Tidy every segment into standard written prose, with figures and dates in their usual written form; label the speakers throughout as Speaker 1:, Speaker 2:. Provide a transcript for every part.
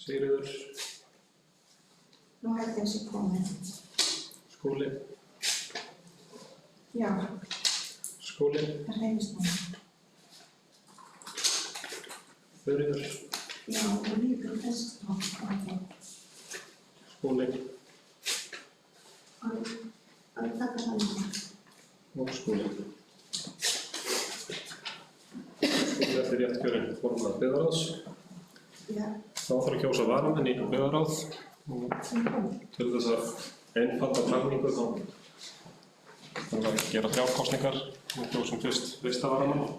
Speaker 1: Sigríður.
Speaker 2: Nú held ég að sé komin.
Speaker 1: Skúli.
Speaker 2: Já,
Speaker 1: Skúli.
Speaker 2: það hreyfist núna.
Speaker 1: Þuríður.
Speaker 2: Já, og líka þess að
Speaker 1: Skúli.
Speaker 2: að taka það líka.
Speaker 1: Og Skúli. Skúli eftir rétt kjörinn formaður byggðarráðs.
Speaker 2: Já,
Speaker 1: Þá þarf að kjósa varamenn í byggðarráð og til þess að einfalda talningu þá þarf að gera 3 kosningar og kjósum fyrst fyrsta varamann.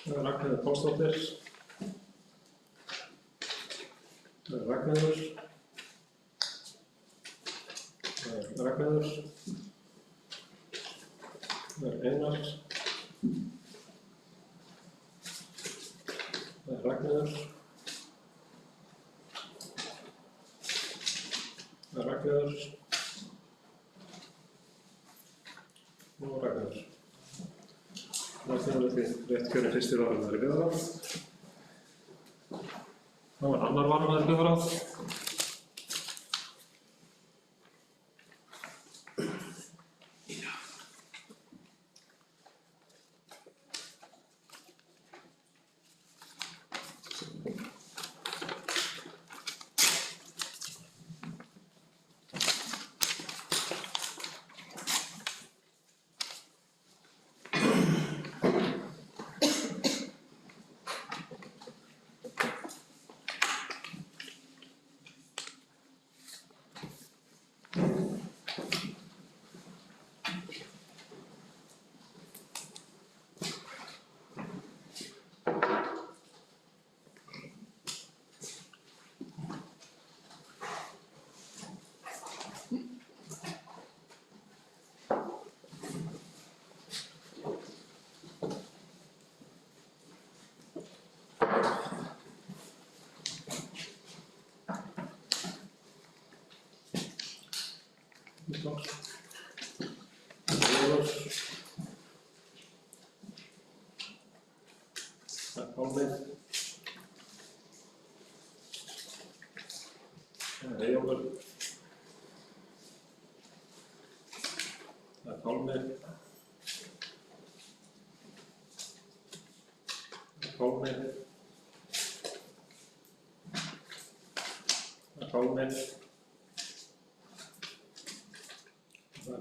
Speaker 1: Ragnheiður Pálsdóttir. Ragnheiður. Ragnheiður. Einar. Ragnheiður. Ragnheiður. Og Ragnheiður. Það er því rétt kjörinn fyrsti varamaður í byggðarráð. Það var annar varamaður í byggðarráð. Pálmi. Eyjólfur. Pálmi. Pálmi. Pálmi.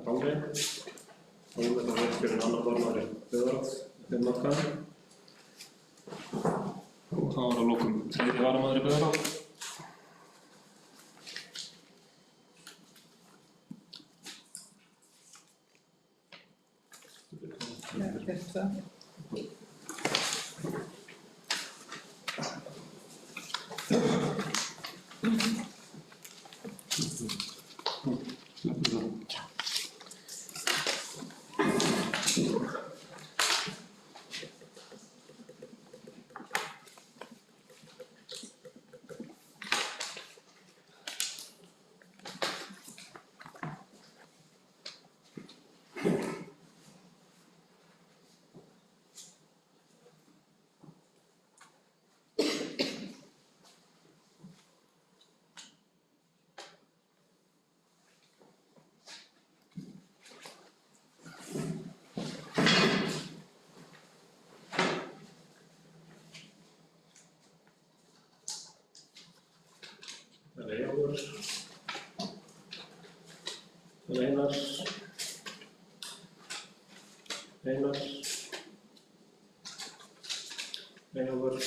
Speaker 1: Pálmi. Pálmi þá rétt kjörinn annar varamaður í byggðarráð með 5 atkvæðum. Og þá var að lokum 3. varamaður í byggðarráð.
Speaker 2: já, gert það. Eyjólfur. Einar. Einar. Eyjólfur.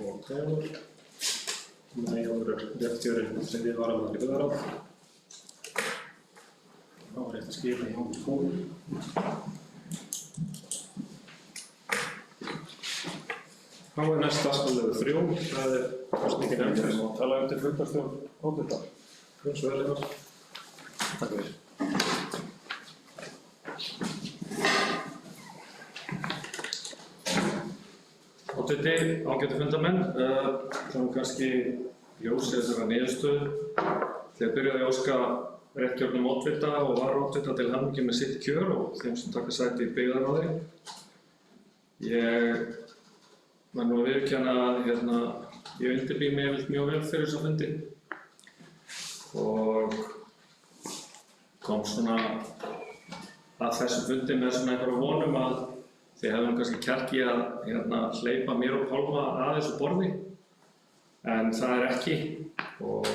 Speaker 1: og Theodor. Eyjólfur Bjarkjörinn 3. varamaður í byggðarráð. Þá er rétt að skila í Jón Skúli. Þá er næst dagskrárliður 3, það er kosningin nefndarins og tala til fundarstjórn oddvita. Frans Veliðar. Takk fyrir. Oddviti, ágætu fundarmenn, þannig kannski ljósið þessara niðurstöðu. Þegar byrjaði að óska réttkjörnum oddvita og varaoddvita til hamingju með sitt kjör og þeim sem taka sæti í byggðarráði. Ég var nú að viðurkenna að ég undirbý mig mjög vel fyrir þessa fundi og kom svona að þessum fundi með svona einhverjum vonum að þið hefðum kannski kjarki að hleypa mér og Pálma að þessu borði, en það er ekki og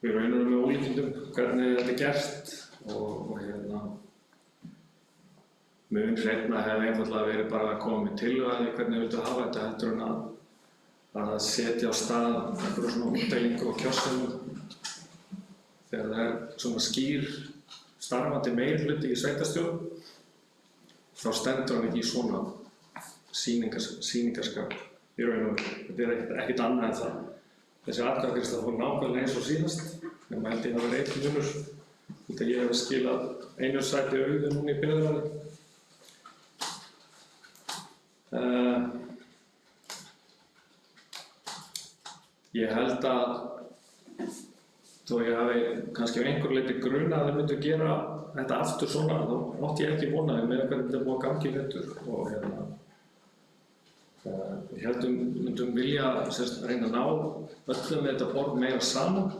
Speaker 1: við raunarum með ólíkindum hvernig þetta er gert og mun hreinna hefði einfaldlega verið bara að koma með tillögu hvernig við vildum hafa þetta heldur en að setja á stað einhverju svona útdeilingu og kjörsum þegar það er svona skýr starfandi meirihluti í sveitarstjórn þá stendur hann ekki í svona sýningarskap í raun og veru. Þetta er ekkert annað en það. Þessi atkvæðagreiðsla fór nákvæmlega eins og síðast nema held ég að vera einn munur út að ég hef skilað einu sæti auðu núna í byggðarráði. Ég held að þó ég hafi kannski á einhverju leyti grunað að þeir myndu gera þetta aftur svona, þá átti ég ekki vonaði með hvernig þetta er búið að gangi í vetur og ég myndum vilja reyna að ná öllum með þetta borð meira saman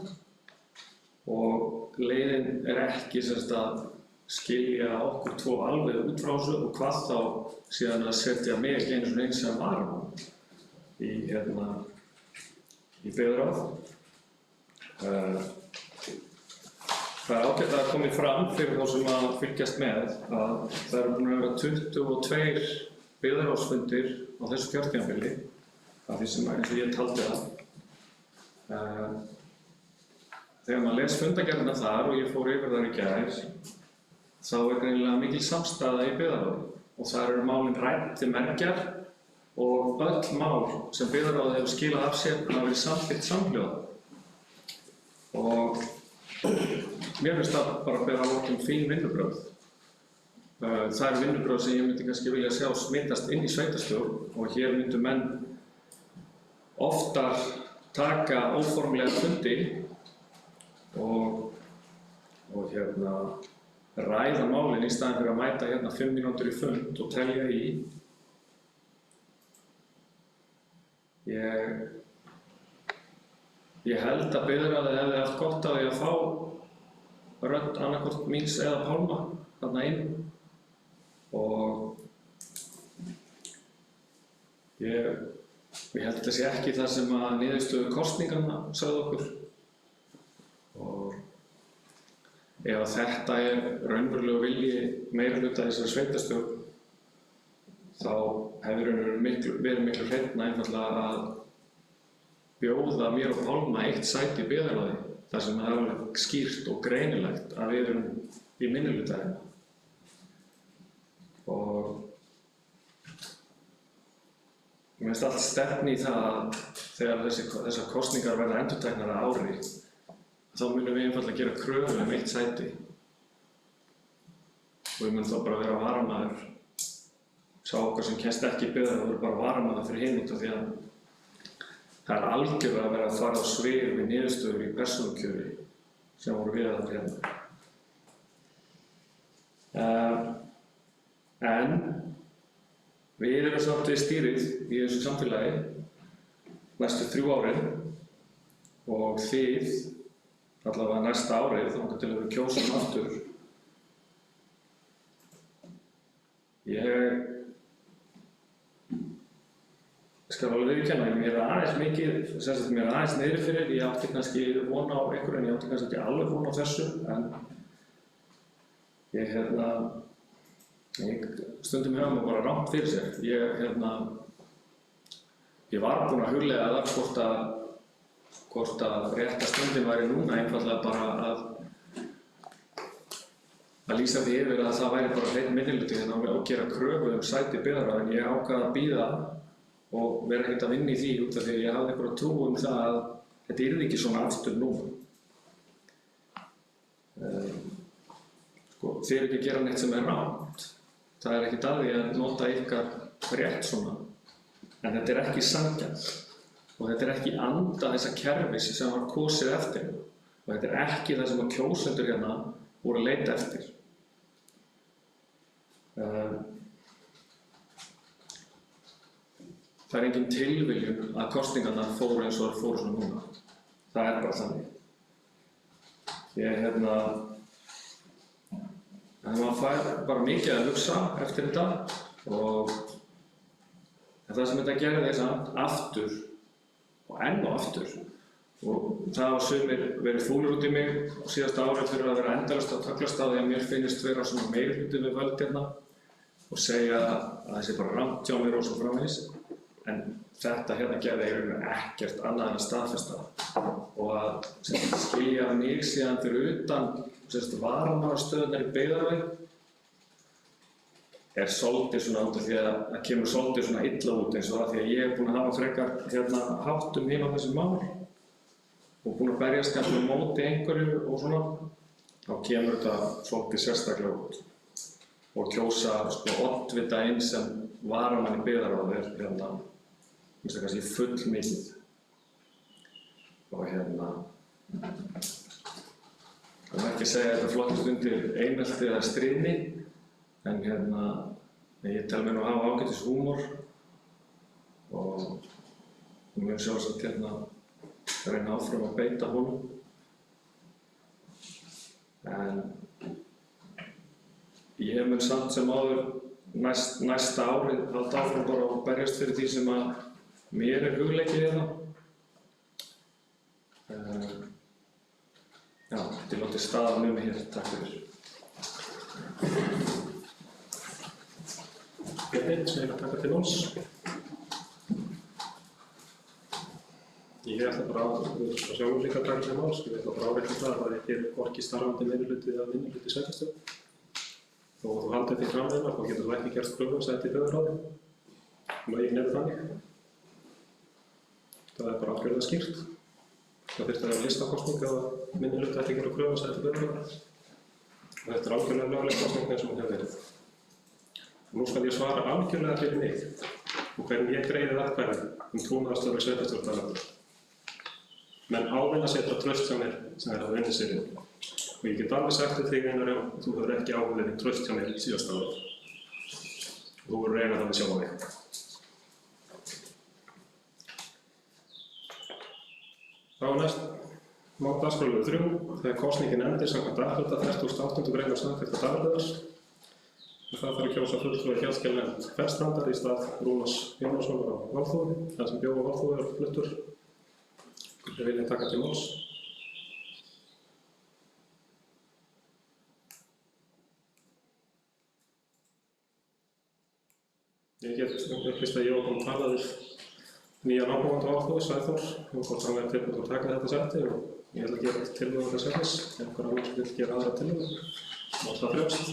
Speaker 1: og leiðin er ekki að skilja okkur tvo alveg út frá þessu og hvað þá síðan að setja mig eins sem varamann í byggðarráð. Það er ágætt að komið fram fyrir þá sem að fylgjast með að það eru búin að vera 22 byggðarráðsfundir á þessu kjörtímabili af því sem eins og ég taldi það. Þegar maður les fundargerðina þar og ég fór yfir þar í gær þá er greinilega mikil samstaða í byggðarráði og þar eru málin rædd til mergjar og öll mál sem byggðarráðið hefur skilað af sér hafa verið samþykkt samhljóða. Og mér finnst það bara að bera á okkur fín vinnubrögð. Það eru vinnubrögð sem ég myndi kannski vilja sjá smitast inn í sveitarstjórn og hér myndu menn oftar taka óformlega fundi og ræða málin í staðinn fyrir að mæta 5 mínútur í fund og telja í. Ég held að byggðarráðið hefði haft gott af því að fá rödd annaðhvort míns eða Pálma þarna inn og ég held að þetta sé ekki það sem að niðurstöður kosninganna sagði okkur og ef þetta er raunverulegur vilji meirihluta þessari sveitarstjórn þá hefur verið miklu hreinna einfaldlega að bjóða mér og Pálma eitt sæti í byggðarráði þar sem það er skýrt og greinilegt að við erum í minnihluta hérna. Og mér finnst allt stefni í það að þegar þessar kosningar verða endurteknar að ári þá munum við einfaldlega gera kröfu eitt sæti og við munum þá bara vera varamaður sá okkar sem kemst ekki í byggðarráð bara varamaður fyrir hinn út af því að það er algjörlega að vera að fara á svig við niðurstöður í persónukjöri sem voru viðhaldar hérna. En við erum samt við stýrið í þessu samfélagi næstu 3 árin og þið allavega næsta árið þangað til að við kjósum aftur. Ég skal alveg viðurkenna, mér er aðeins mikið, mér er aðeins niðri fyrir, ég átti kannski von á einhverju en ég átti kannski ekki alveg von á þessu, en ég Stundum hefur maður bara rangt fyrir sér. Ég var búinn að hugleiða það hvort að rétta stundin væri núna einfaldlega bara að lýsa því yfir að það væri bara hreinn minnihluti hérna og gera kröfu sæti byggðarráð, en ég ákvað að bíða og vera ekkert að vinna í því út af því að ég hafði einhverja trú það að þetta yrði ekki svona aftur núna. Þið eru ekki að gera neitt sem rangt. Það ekkert að því að nota ykkar rétt svona. En þetta ekki sanngjarnt. Og þetta ekki anda þessa kerfis sem var kosið eftir. Og þetta ekki það sem að kjósendur hérna voru að leita eftir. Það engin tilviljun að kosningarnar fóru eins og það fóru svona núna. Það bara þannig. Maður fær bara mikið að hugsa eftir þetta en það sem þetta gerði samt aftur og enn og aftur og það hafa sumir verið fúlir út í mig á síðasta ári fyrir að vera endalaust að töklast á því að mér finnist vera svona meirihluti við völd hérna og segja að það sé bara rangt hjá mér og svo framvegis. En þetta hérna gerði í rauninu ekkert annað en að staðfesta og að skilja mig síðan fyrir utan varamannastöðunar í Byggðarvegi svolítið svona út af því að það kemur svolítið svona illa út eins og það því að ég búinn að hafa frekar háttum heima á þessu mál og búinn að berjast kannski móti einhverju og svona þá kemur þetta svolítið sérstaklega út og kjósa oddvita inn sem varamann í Byggðarráði minnst það kannski full mikið og það má ekki segja að þetta flokkist undir einelti eða stríðni en ég tel mér nú að hafa ágætis húmor og mun sjálfsagt reyna áfram að beita honum en ég mun samt sem áður næsta árið halda áfram bara að berjast fyrir því sem að mér hugleikið hérna. Já, þetta látið staðan mig hér. Takk fyrir.
Speaker 3: Bjarni, sem ég að taka til máls. Ég ætla bara að sjálfur líka að taka til máls. Ég ætla bara að áreikna það að það er hvorki starfandi meirihluti eða minnihluti sveitarstjórn. Þó að þú haldið því framvegna, þá getur það ekki gert kröfu að sæti í Byggðarráði. Lögin þannig. Það bara algjörlega skýrt. Það þyrfti að vera listakosning að minnihluti ætti að gera kröfu að sæti í Byggðarráði. Þetta algjörlega lögleg kosning eins og hún hefur verið. Nú skal ég svara algjörlega fyrir mig og hvernig ég greiði atkvæði trúnaðarstörf í sveitarstjórnarfélagi. Menn ávinna setja traust hjá mér sem að vinna sér inn. Og ég get alveg sagt þig Einar að þú hefur ekki ávinnið traust hjá mér síðasta ári. Þú verður að reyna það með sjálfa mig. Þá næst dagskrárliður 3. Þegar kosningin endir samkvæmt A-hluta 38. grein samþykktar daglegar. Það þarf að kjósa fulltrúa Hjallskelnefnd Fellsstrandar í stað Rúnars Jónassonar á Valþóri, það sem bjó á Valþóri fluttur. Ég vilja taka til máls. Ég get upplýst að ég var búinn að tala við nýja nákomandi á Valþóri, Sæþór, hvort hann tilbúinn að taka þetta sæti og ég ætla að gera tillögu þess efnis. Ef einhver annars vill gera aðra tillögu, má það frjálst.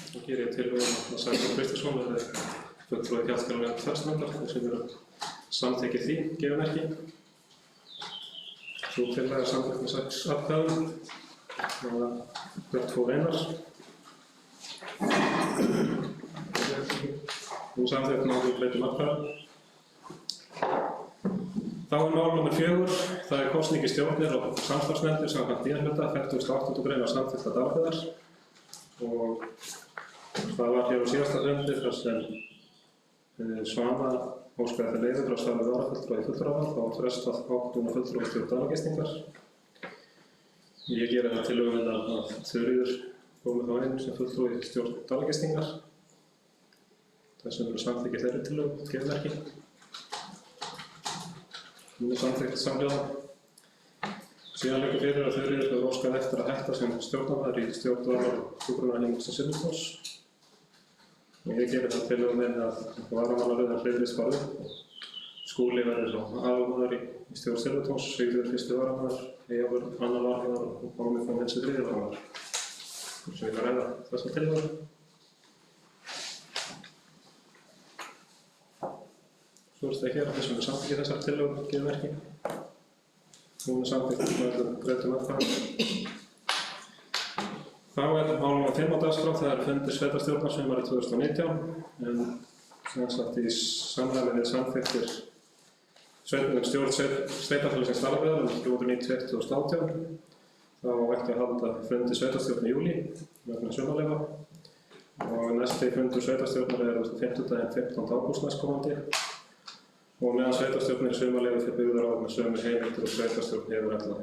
Speaker 3: Þá gerir ég tillögu að Sæþór Kristinsson verði fulltrúi Hjallskelnefnd Fellsstrandar, þeir sem eru samþykkir því, gefum ekki. Sú tillaga er samþykkt með 6 atkvæðum. Björn fór Einar. Nú samþykkt náttúrulega breytum atkvæðum. Þá mál nr. 4. Það kosning í stjórnir og samstarfsnefndir samkvæmt D-hluta 48. grein samþykktar daglegar. Og það var hér á síðasta fundi þar sem Svana óskaði eftir leyfi til að starfa varafulltrúa í fulltrúaval. Það var frestað 8 fulltrúa í stjórn dalagistingar. Ég geri það tillögu að Þuríður komi þá inn sem fulltrúi í stjórn dalagistingar. Það sem eru samþykkir þeirri tillögu, gefum ekki. Hún er samþykkt samhljóða. Síðan liggur fyrir að Þuríður hefur óskað eftir að hætta sem stjórnarmaður í stjórn dvalar- og hjúkrunarheimilis á Silfurfoss. Og ég geri það tillögu minni að varamannaráðið Friðrik fari upp og Skúli verður svo aðalmaður í stjórn Silfurfoss, Sigríður fyrsti varamaður, Eyjólfur annar varamaður og Pálmi kom hins þriðji varamaður. Sem við ræða þessar tillögur. Svo er þetta hér að þessum við samþykki þessar tillögur gefið merki. Hún er samþykkt með öllum greiddum atkvæðum. Þá er mál nr. 5 á dagskrá, það er fundur sveitarstjórnar sumarið 2019 en sem sagt í samræmi við samþykktir stjórn sveitarfélagsins Dalabyggðar nr. 391/2018 þá ætti að halda fundi sveitarstjórn í júlí vegna sumarleyfa og næsti fundur sveitarstjórnar er 15. ágúst næstkomandi og meðan sveitarstjórnin sumarleyfi fyrir byggðarráð með sömu heimildir og sveitarstjórn hefur alla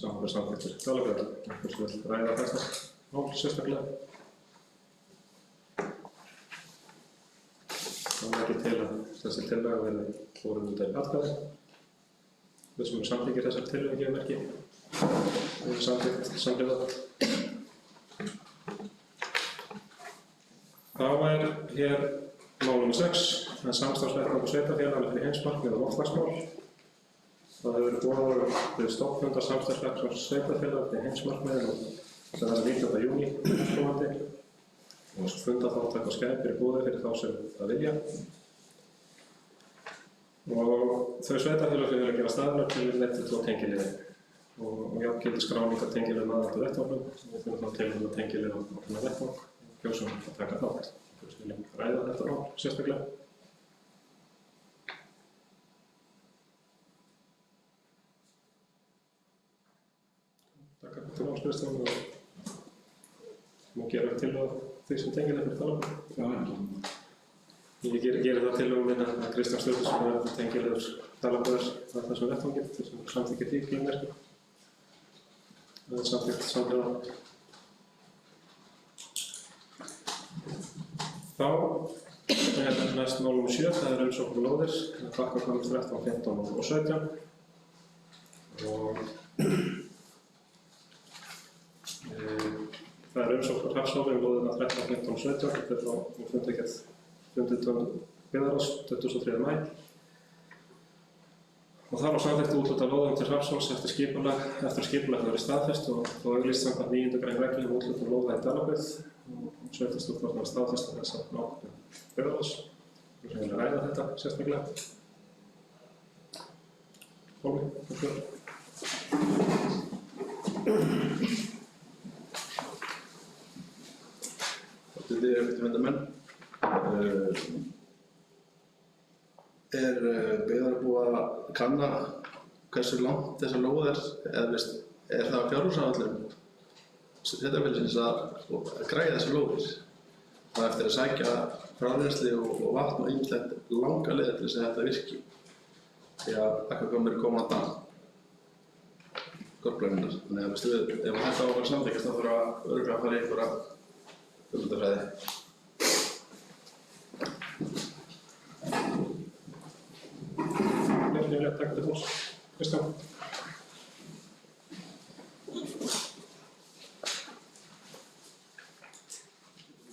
Speaker 3: samþykktir Dalabyggðar. Einhver sem vill ræða þetta mál sérstaklega. Það er ekki til að þessi tillaga verði borin undir atkvæði. Við sem samþykkir þessar tillögur gefið merki. Við erum samþykkt samhliða. Þá er hér mál nr. 6, það er samstarfsvettvangur sveitarfélaga fyrir heimsmarkmið og loftslagsmál. Það hefur verið boðað við stofnfundar samstarfsvettvangs sveitarfélaga fyrir heimsmarkmið og það er 19. júní næstkomandi. Og fundaþátttaka á Skype er í boði fyrir þá sem það vilja. Og þau sveitarfélög sem vilja gera staðlar til 1-2 tengiliði. Og jafngildi skráningar tengiliði aðallt á vettvangum. Við þurfum þá til að tengiliði á vettvang. Kjósum að taka þátt. Við viljum ræða þetta mál sérstaklega. Taka til málskrifstofan og má gera tillögu því sem tengiliði fyrir Dalabyggðar. Ég geri það tillögu minna að Kristján Sturluson verður tengiliður Dalabyggðar að þessum vettvangi sem samþykkir því gefið. Það er samþykkt samhliða. Þá er næst mál nr. 7, það er umsókn um lóðir, Bakkahvammur 13, 15 og 17. Og það er umsókn frá Hrafnshóli um lóðirna 13, 15 og 17. Þetta er frá fundið byggðarráðs 23. maí. Og þar var samþykkt úthlutað lóðum til Hrafnshóls eftir skipulag verið staðfest og auglýst samkvæmt 9. grein reglu um úthlutun lóða í Dalabyggð og sveitarstjórn var staðfest að þessa ákvörðun byggðarráðs. Við vilja ræða þetta sérstaklega. Pálmi, okkur.
Speaker 4: Þetta er fundamenn. Er byggðarráð búið að kanna hversu langt þessar lóðir er það fjárhagsáætlun sveitarfélagsins að græja þessar lóðir. Það eftir að sækja framleiðslu og vatn og ýmislegt langa leiðir til þess að þetta virki. Því að Bakkahvammur er komin að dag gorplæninnar. Þannig að ef þetta á að vera samþykkast þá þurfa örugglega að fara í einhverja hugmyndafræði.
Speaker 3: Ég vil taka til fólks. Kristján.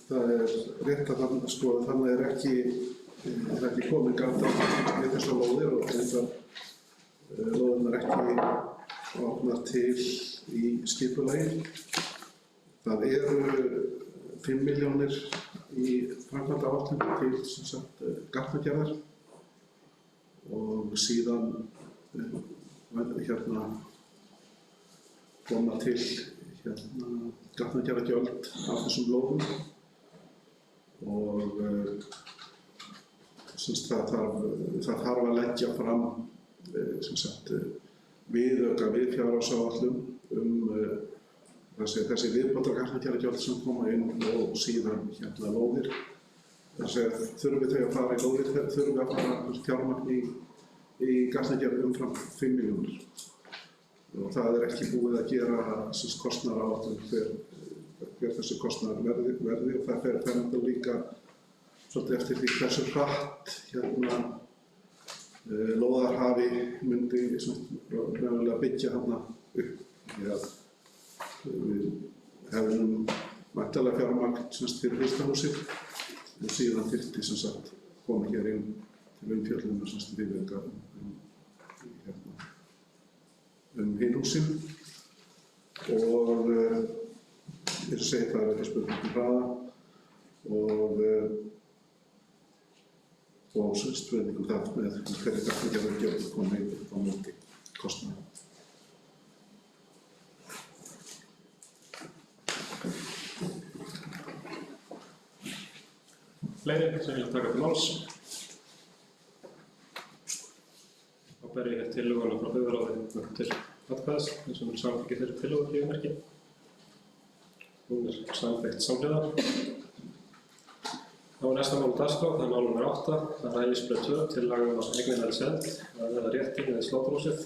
Speaker 5: Það er rétt að þannig er ekki komin gata við þessar lóðir og þessar lóðirnar ekki opnar til í skipulagi. Það eru 5 milljónir í framkvæmdaáætlun til gatnagerðar og síðan koma til gatnagerðargjöld af þessum lóðum og það þarf að leggja fram viðauka við fjárhagsáætlun þessi viðbótargatnagerðargjöld sem koma inn og síðan lóðir. Þurfum þau að fara í lóðir, þurfum við að fara fjármagn í gatnagerð umfram 5 milljónir. Og það er ekki búið að gera kostnaðaráætlun hver þessi kostnaður verði og það fer náttúrulega líka svolítið eftir því hversu hratt lóðarhafi myndi raunverulega byggja hana upp. Því að við hefðum væntanlega fjármagn fyrir fyrsta húsið og síðan þyrfti koma hér inn til umfjöllunar viðauka hin húsin. Og eins og segi, það er ekki spurning hraða og spurning það með hverju gatnagerðargjöld koma yfir á móti kostnaði.
Speaker 3: Fleiri sem vilja taka til máls? Þá ber ég hér tillöguna frá byggðarráði til atkvæðis eins og samþykki þeirri tillögu frímerki. Hún er samþykkt samhliða. Þá er næsta mál á dagskrá, það er mál nr. 8, það er Ægisbraut 2, tillaga um Egninelseld, það er rétting við sláturhúsið.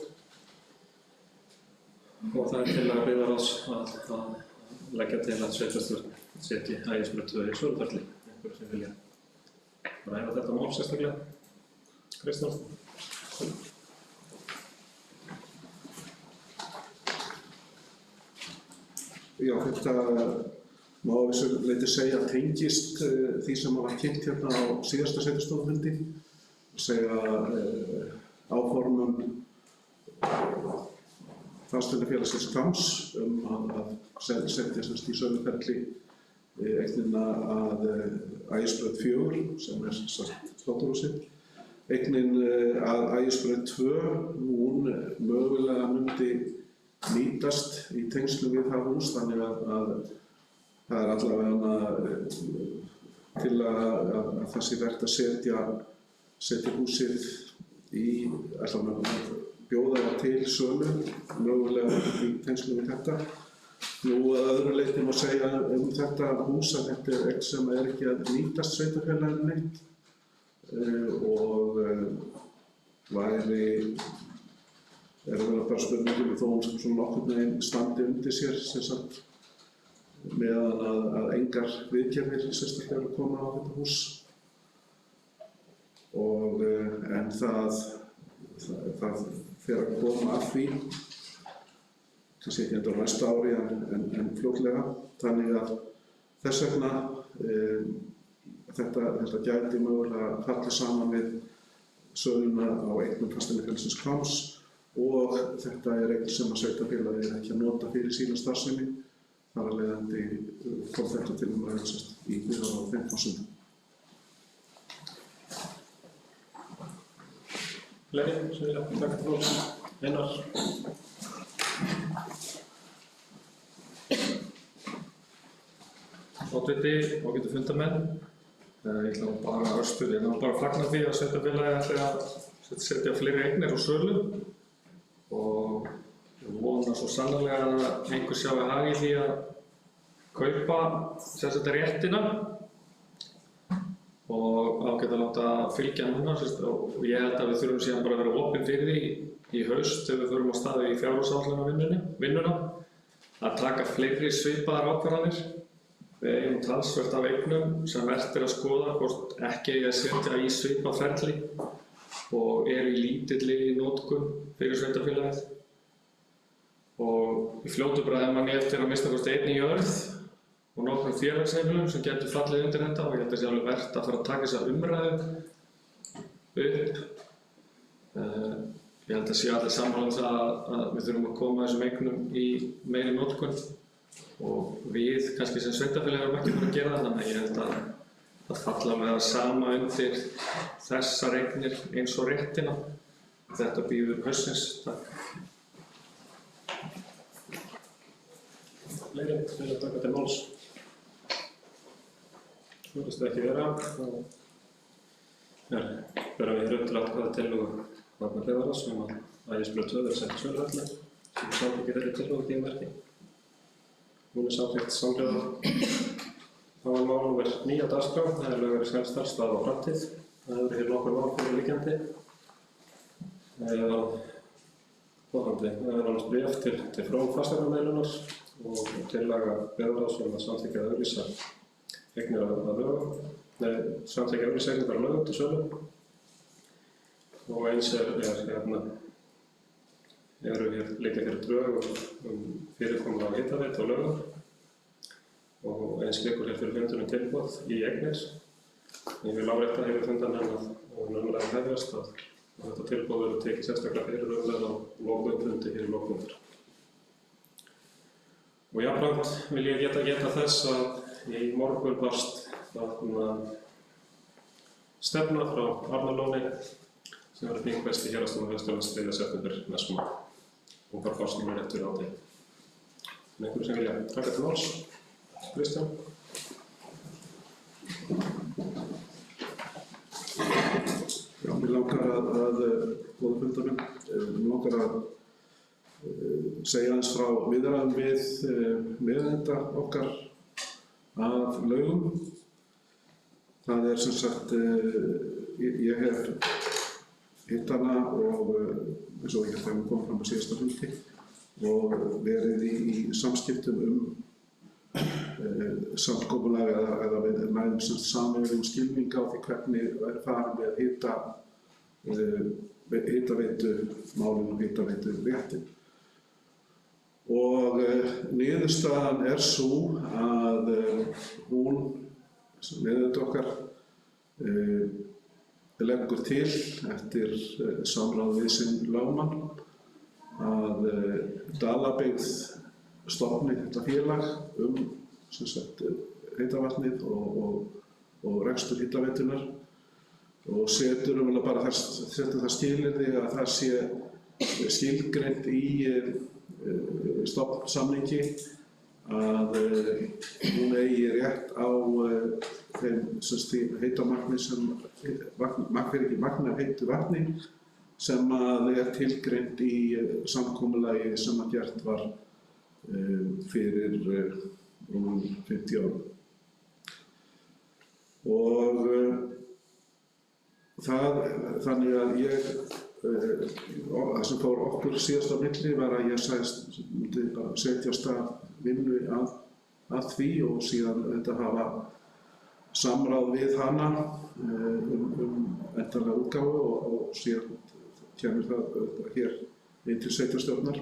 Speaker 3: Og það er tillaga byggðarráðs að leggja til að sveitarstjórn setji Ægisbraut 2 í söluferli. Einhverjum sem vilja ræða þetta mál sérstaklega. Kristján.
Speaker 5: Já, þetta má að vissu leyti segja tengist því sem var kynnt hérna á síðasta sveitarstjórnarfundi. Segja áformum Fasteignafélagsins Hvamms að setja í söluferli eignina að Ægisbraut 4 sem er sláturhúsið. Eignin að Ægisbraut 2, hún mögulega myndi nýtast í tengslum við það hús, þannig að það er allavega til að það sé verið að setja húsið í, allavega bjóða það til sölu, mögulega í tengslum við þetta. Nú að öðru leyti má segja þetta hús að þetta er eign sem er ekki að nýtast sveitarfélaginu neitt og bara spurningum þó hún svona nokkurn veginn standi undir sér meðan að engar viðgerðir sérstaklega koma á þetta hús. En það fer að koma að því, kannski ekki endur á næsta ári en fljótlega. Þannig að þess vegna þetta gæti mögulega fallið saman við söluna á eignum Fasteignafélagsins Hvamms og þetta er eign sem að sveitarfélagið er ekki að nota fyrir sína starfsemi. Þar af leiðandi kom þetta til umræðu í byggðarráði á þeim forsendum.
Speaker 3: Fleiri sem vilja taka til máls? Einar.
Speaker 1: Oddviti, ágætu fundarmenn. Ég ætla bara að fagna því að sveitarfélagið ætli að setja fleiri eignir á sölu og ég vona svo sannarlega að einhver sjái hag í því að kaupa réttina og ágætt að láta fylgja núna og ég held að við þurfum síðan bara að vera opin fyrir því í haust þegar við þurfum á staði í fjárhagsáætlunarvinnuna að taka fleiri svipaðar ákvarðanir. Við eigum talsvert af eignum sem vert er að skoða hvort ekki eigi að setja í svipað ferli og eru í lítilli notkun fyrir sveitarfélagið. Og í fljótu bragði manni eftir að minnsta kosti einni jörð og nokkrum félagsheimilum sem getur fallið undir þetta og ég held að það sé alveg vert að fara að taka þessa umræðu upp. Ég held að sé allir sammála það að við þurfum að koma þessum eignum í meiri notkun og við kannski sem sveitarfélag erum ekki búin að gera það, þannig að ég held að það falla með það sama undir þessar eignir eins og réttina. Þetta bíður haustsins. Takk.
Speaker 3: Fleiri sem vilja taka til máls? Svo virðist það ekki vera. Þá berum við hér upp til atkvæða tillögu vegna byggðarráðs um að Ægisbraut 2 verði sett í söluferli sem samþykki þeirri tillögu tímaverki. Hún er samþykkt samhliða. Þá er mál nr. 9 á dagskrá, það er Laugavík Snæfellsdal, staða og framtíð. Það eru hér nokkur mál fyrir liggjandi. Það er annars bréf til Frón Fasteignamiðlunar og tillaga byggðarráðs um að samþykkja að auglýsa eignir að lögum. Samþykkja að auglýsa eignir að lögum til sölu. og eins liggja fyrir drög fyrirkomulag hitaveitu og Laugar og eins liggur fyrir fundunum tilboð í eignir. Ég vil árétta fundarmenn að umræðan hefjast að þetta tilboð verður tekið sérstaklega fyrir umræðu á lokafundi í lok fundar. Og jafnframt vil ég geta þess að í morgun barst stefna frá Arnarlóni sem verður þingfest í Héraðsdómi Vesturlands 3. september næstkomandi. Hún fær kosningu rétt fyrir hádegi. Einhverju sem vilja taka til máls? Kristján?
Speaker 5: Já, mér langar góða fundarmenn, mér langar að segja aðeins frá viðræðum við meðeigenda okkar að Laugum. Það sem sagt, ég hef hitt hana og eins og ég held að hún kom fram á síðasta fundi og verið í samskiptum samkomulag eða við næðum sameiginlegum skilning á því hvernig verður farið með hitaveitumálin og hitaveitu-réttin. Og niðurstaðan sú að hún, meðeigandi okkar, leggur til eftir samráð við sinn lögmann að Dalabyggð stofni þetta félag heitavatnið og rekstur hitaveitunar og setur bara það skilyrði að það sé skilgreint í stofnsamningi að hún eigi rétt á þeim heitavatni heitu vatni sem er tilgreint í samkomulagi sem gert var fyrir rúmum 50 árum. Og þannig að það sem fór okkur síðast á milli var að ég myndi bara setja af stað vinnu að því og síðan hafa samráð við hana endanlega útgáfu og síðan kemur það hér inn til sveitarstjórnar.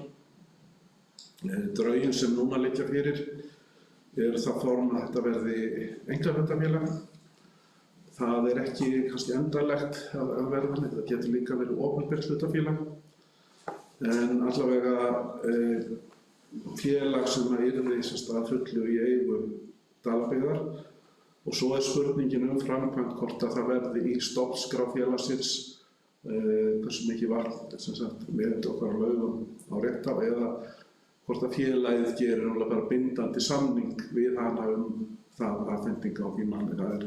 Speaker 5: Drögin sem núna liggja fyrir það form að þetta verði einkahlutafélag. Það ekki kannski endanlegt að verða þannig, það getur líka verið opinbert hlutafélag. En allavega félag sem yrði að fullu í eigu Dalabyggðar og svo spurningin framkvæmd hvort að það verði í stofnskrá félagsins hversu mikið var meðeigandi okkar á Laugum á rétt á eða hvort að félagið gerir bara bindandi samning við hana það afhending á því manni. Það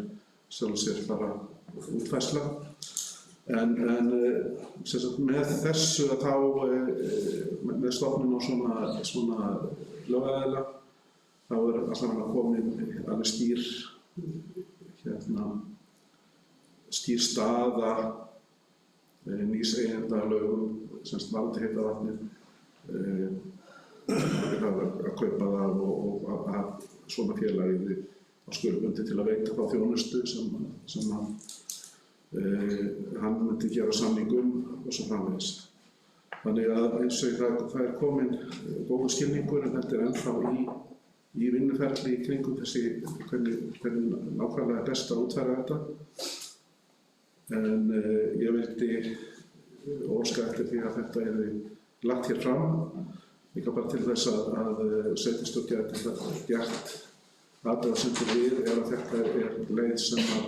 Speaker 5: sjálf sér bara útfærsla. En með þessu þá, með stofnun á svona lögaðila, þá allavega komin alveg skýr staða nýs eigenda að Laugum, valdi heitavatnið, að kaupa það og að svona félagið á skuldbundi til að veita þá þjónustu sem hann myndi gera samning og svo framvegis. Þannig að eins og það komin góður skilningur en þetta ennþá í vinnuferli í kringum þessi hvernig nákvæmlega best að útfæra þetta. En ég vildi óska eftir því að þetta lagt hér fram, líka bara til þess að sveitarstjórn geti gert athugasemdir við að þetta leið sem að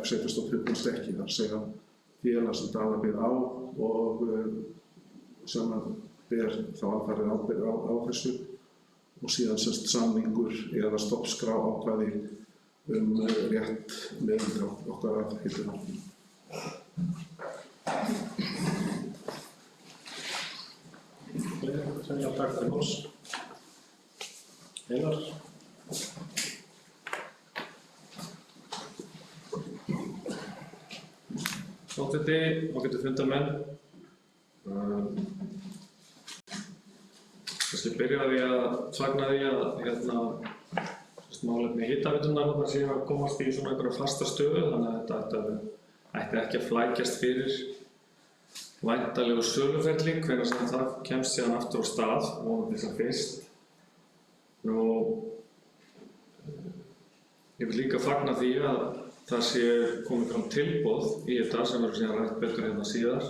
Speaker 5: sveitarstjórn hugnast ekki, það segja félag sem Dalabyggð á og sem að ber þá alfarið ábyrgð á þessu og síðan samningur eða stofnskrá ákvæði rétt meðeigenda okkar að heitavatni.
Speaker 3: Sem ég taka til máls. Einar.
Speaker 1: Forseti, ágætu fundarmenn. Kannski byrja á því að fagna því að málefni hitaveitunar séu að komast í svona einhverja fasta stöðu, þannig að þetta ætti ekki að flækjast fyrir væntanlegu söluferli, hvenær sem það kemst síðan aftur á stað, vonandi sem fyrst. Ég vil líka fagna því að það sé komið fram tilboð í þetta sem verður síðan rætt betur hérna síðar.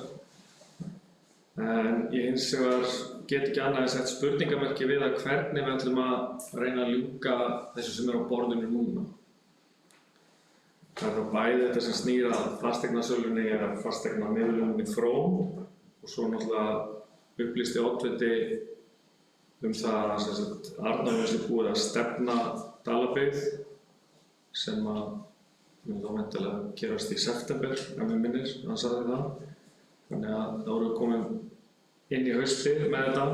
Speaker 1: En ég hins vegar get ekki annað en sett spurningamerki við að hvernig við ætlum að reyna að ljúka þessu sem á borðinu núna. Það er þá bæði þetta sem snýr að fasteignasölunni eða fasteignamiðluninni Frón og svo náttúrulega upplýsti oddviti það að Arnarnes er búið að stefna Dalabyggð sem að mun þá væntanlega gerast í september, ef mig minnir, hann sagði það. Þannig að þá erum við komin inn í haustið með þetta.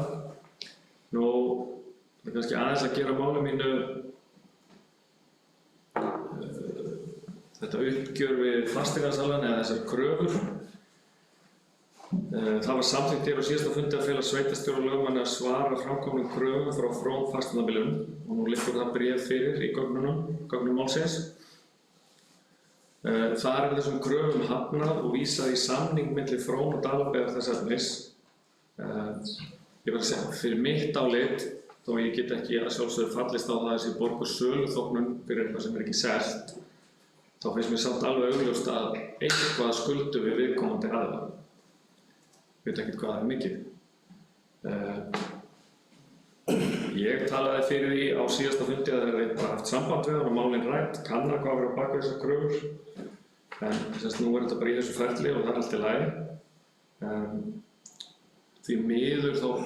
Speaker 1: Það er kannski aðeins að gera máli mínu þetta uppgjör við fasteignasalann eða þessar kröfur. Það var samþykkt hér á síðasta fundi að fela sveitarstjóra og lögmanni að svara framkomnum kröfum frá Frón fasteignamiðlunum og nú liggur það bréf fyrir í gögnum málsins. Þar er þessum kröfum hafnað og vísað í samning milli Frón og Dalabyggðar þess efnis. Ég verð að segja, fyrir mitt álit, þó ég get ekki að sjálfsögðu fallist á það að þessi borgur söluþóknun fyrir eitthvað sem er ekki selt, þá finnst mér samt alveg augljóst að eitthvað skuldum við viðkomandi aðila. Ég veit ekkert hvað það er mikið. Ég talaði fyrir því á síðasta fundi að það hefði bara haft samband við hann og málin rætt, kanna hvað verður á bak við þessar kröfur. En nú er þetta bara í þessu ferli og það er allt í lagi. Því miður þá er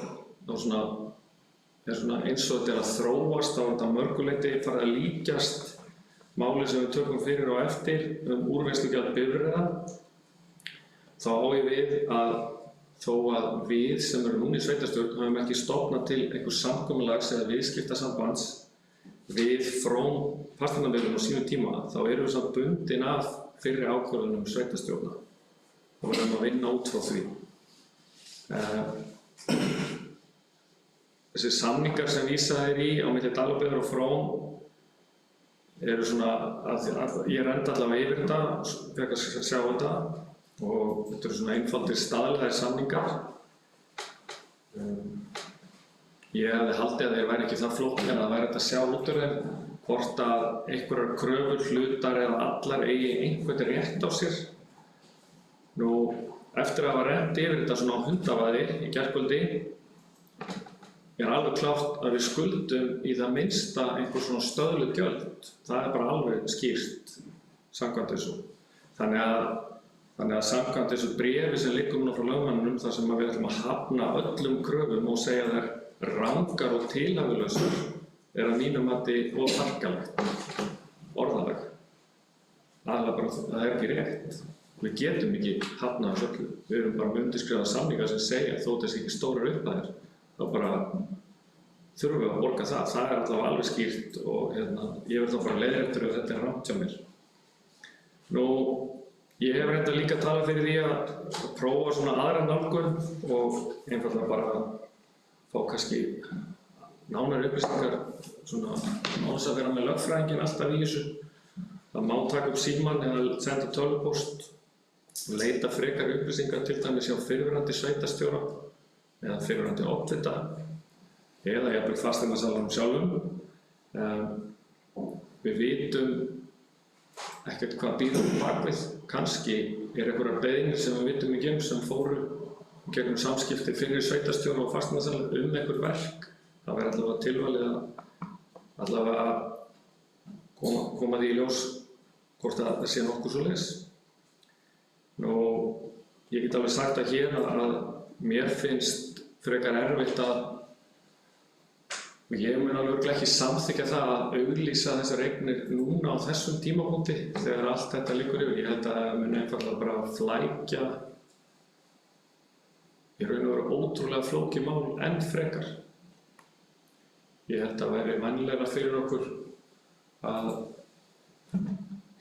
Speaker 1: eins og þetta er að þróast, þá er þetta mörguleyti farið að líkjast máli sem við tökum fyrir og eftir úrvinnslugjald bifreiða. Þá á ég við að þó að við sem erum núna í sveitarstjórn höfum ekki stofnað til einhvers samkomulags eða viðskiptasambands við Frón fasteignamiðlun á sínum tíma, þá erum við samt bundin af fyrri ákvörðunum sveitarstjórna og við erum að vinna út frá því. Þessi samningar sem vísað er í á milli Dalabyggðar og Frón eru ég rendi allavega yfir þetta, fekk að sjá þetta og þetta eru einfaldir staðlaðir samningar. Ég hefði haldið að þeir væri ekki það flóknir að það væri hægt að sjá út úr þeim hvort að einhverjar kröfur, hlutar eða allar eigi einhvern rétt á sér. Eftir að hafa rennt yfir þetta svona á hundavaði í gærkvöldi er alveg klárt að við skuldum í það minnsta einhver svona stöðluð gjöld. Það er bara alveg skýrt samkvæmt þessu. Þannig að samkvæmt þessu bréfi sem liggur núna frá lögmanninum þar sem við ætlum að hafna öllum kröfum og segja þær rangar og tilhæfulausar er að mínu mati of harkalegt orðalag. Aðalega bara það er ekki rétt. Við getum ekki hafnað þessu öllu. Við erum bara með undirskrifaða samninga sem segja þótt þessi ekki stórar upphæðir. Þá bara þurfum við að borga það. Það er allavega alveg skýrt og ég verð þá bara leiðréttur ef þetta er rangt hjá mér. Ég hef reyndar líka talað fyrir því að prófa svona aðra nálgun og einfaldlega bara fá kannski nánari upplýsingar svona án þess að vera með lögfræðinginn alltaf í þessu. Það má taka upp símann eða senda tölvupóst og leita frekari upplýsingar til dæmis hjá fyrrverandi sveitarstjóra eða fyrrverandi oddvita eða jafnvel fasteignasalanum sjálfum. Við vitum ekkert hvað býður bakvið. Kannski er einhverjar beiðnir sem við vitum ekki sem fóru gegnum samskipti fyrir sveitarstjóra og fasteignasala einhver verk. Það væri allavega tilvalið að allavega koma því í ljós hvort það sé nokkuð svoleiðis. Ég get alveg sagt að hér að mér finnst frekar erfitt og ég mun alveg ekki samþykkja það að auglýsa þessar eignir núna á þessum tímapunkti þegar allt þetta liggur yfir. Ég held að það mun einfaldlega bara flækja í raun og veru ótrúlega flókið mál enn frekar. Ég held að það væri vænlegra fyrir okkur að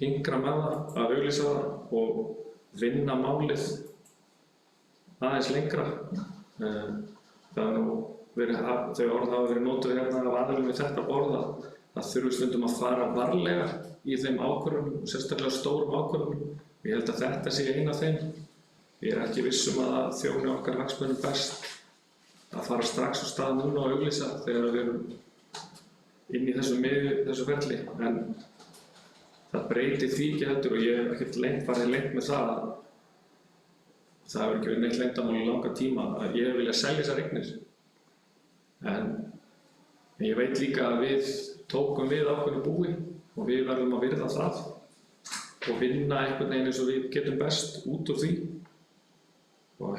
Speaker 1: hingra með það, að auglýsa það og vinna málið aðeins lengra. Það er nú þau orð hafa verið notuð hérna af aðilum við þetta borð að þurfi stundum að fara varlega í þeim ákvörðunum, sérstaklega stórum ákvörðunum Ég held að þetta sé ein af þeim. Ég er ekki viss að það þjóni okkar hagsmunum best að fara strax á stað núna og auglýsa þegar við erum inn í þessu ferli. En það breytir því ekki heldur og ég hef ekkert farið lengt með það að það hefur ekki verið neitt leyndarmál í langa tíma að ég vilja selja þessar eignir. En ég veit líka að við tókum við ákveðnu búi og við verðum að virða það og vinna einhvern veginn eins og við getum best út úr því. Og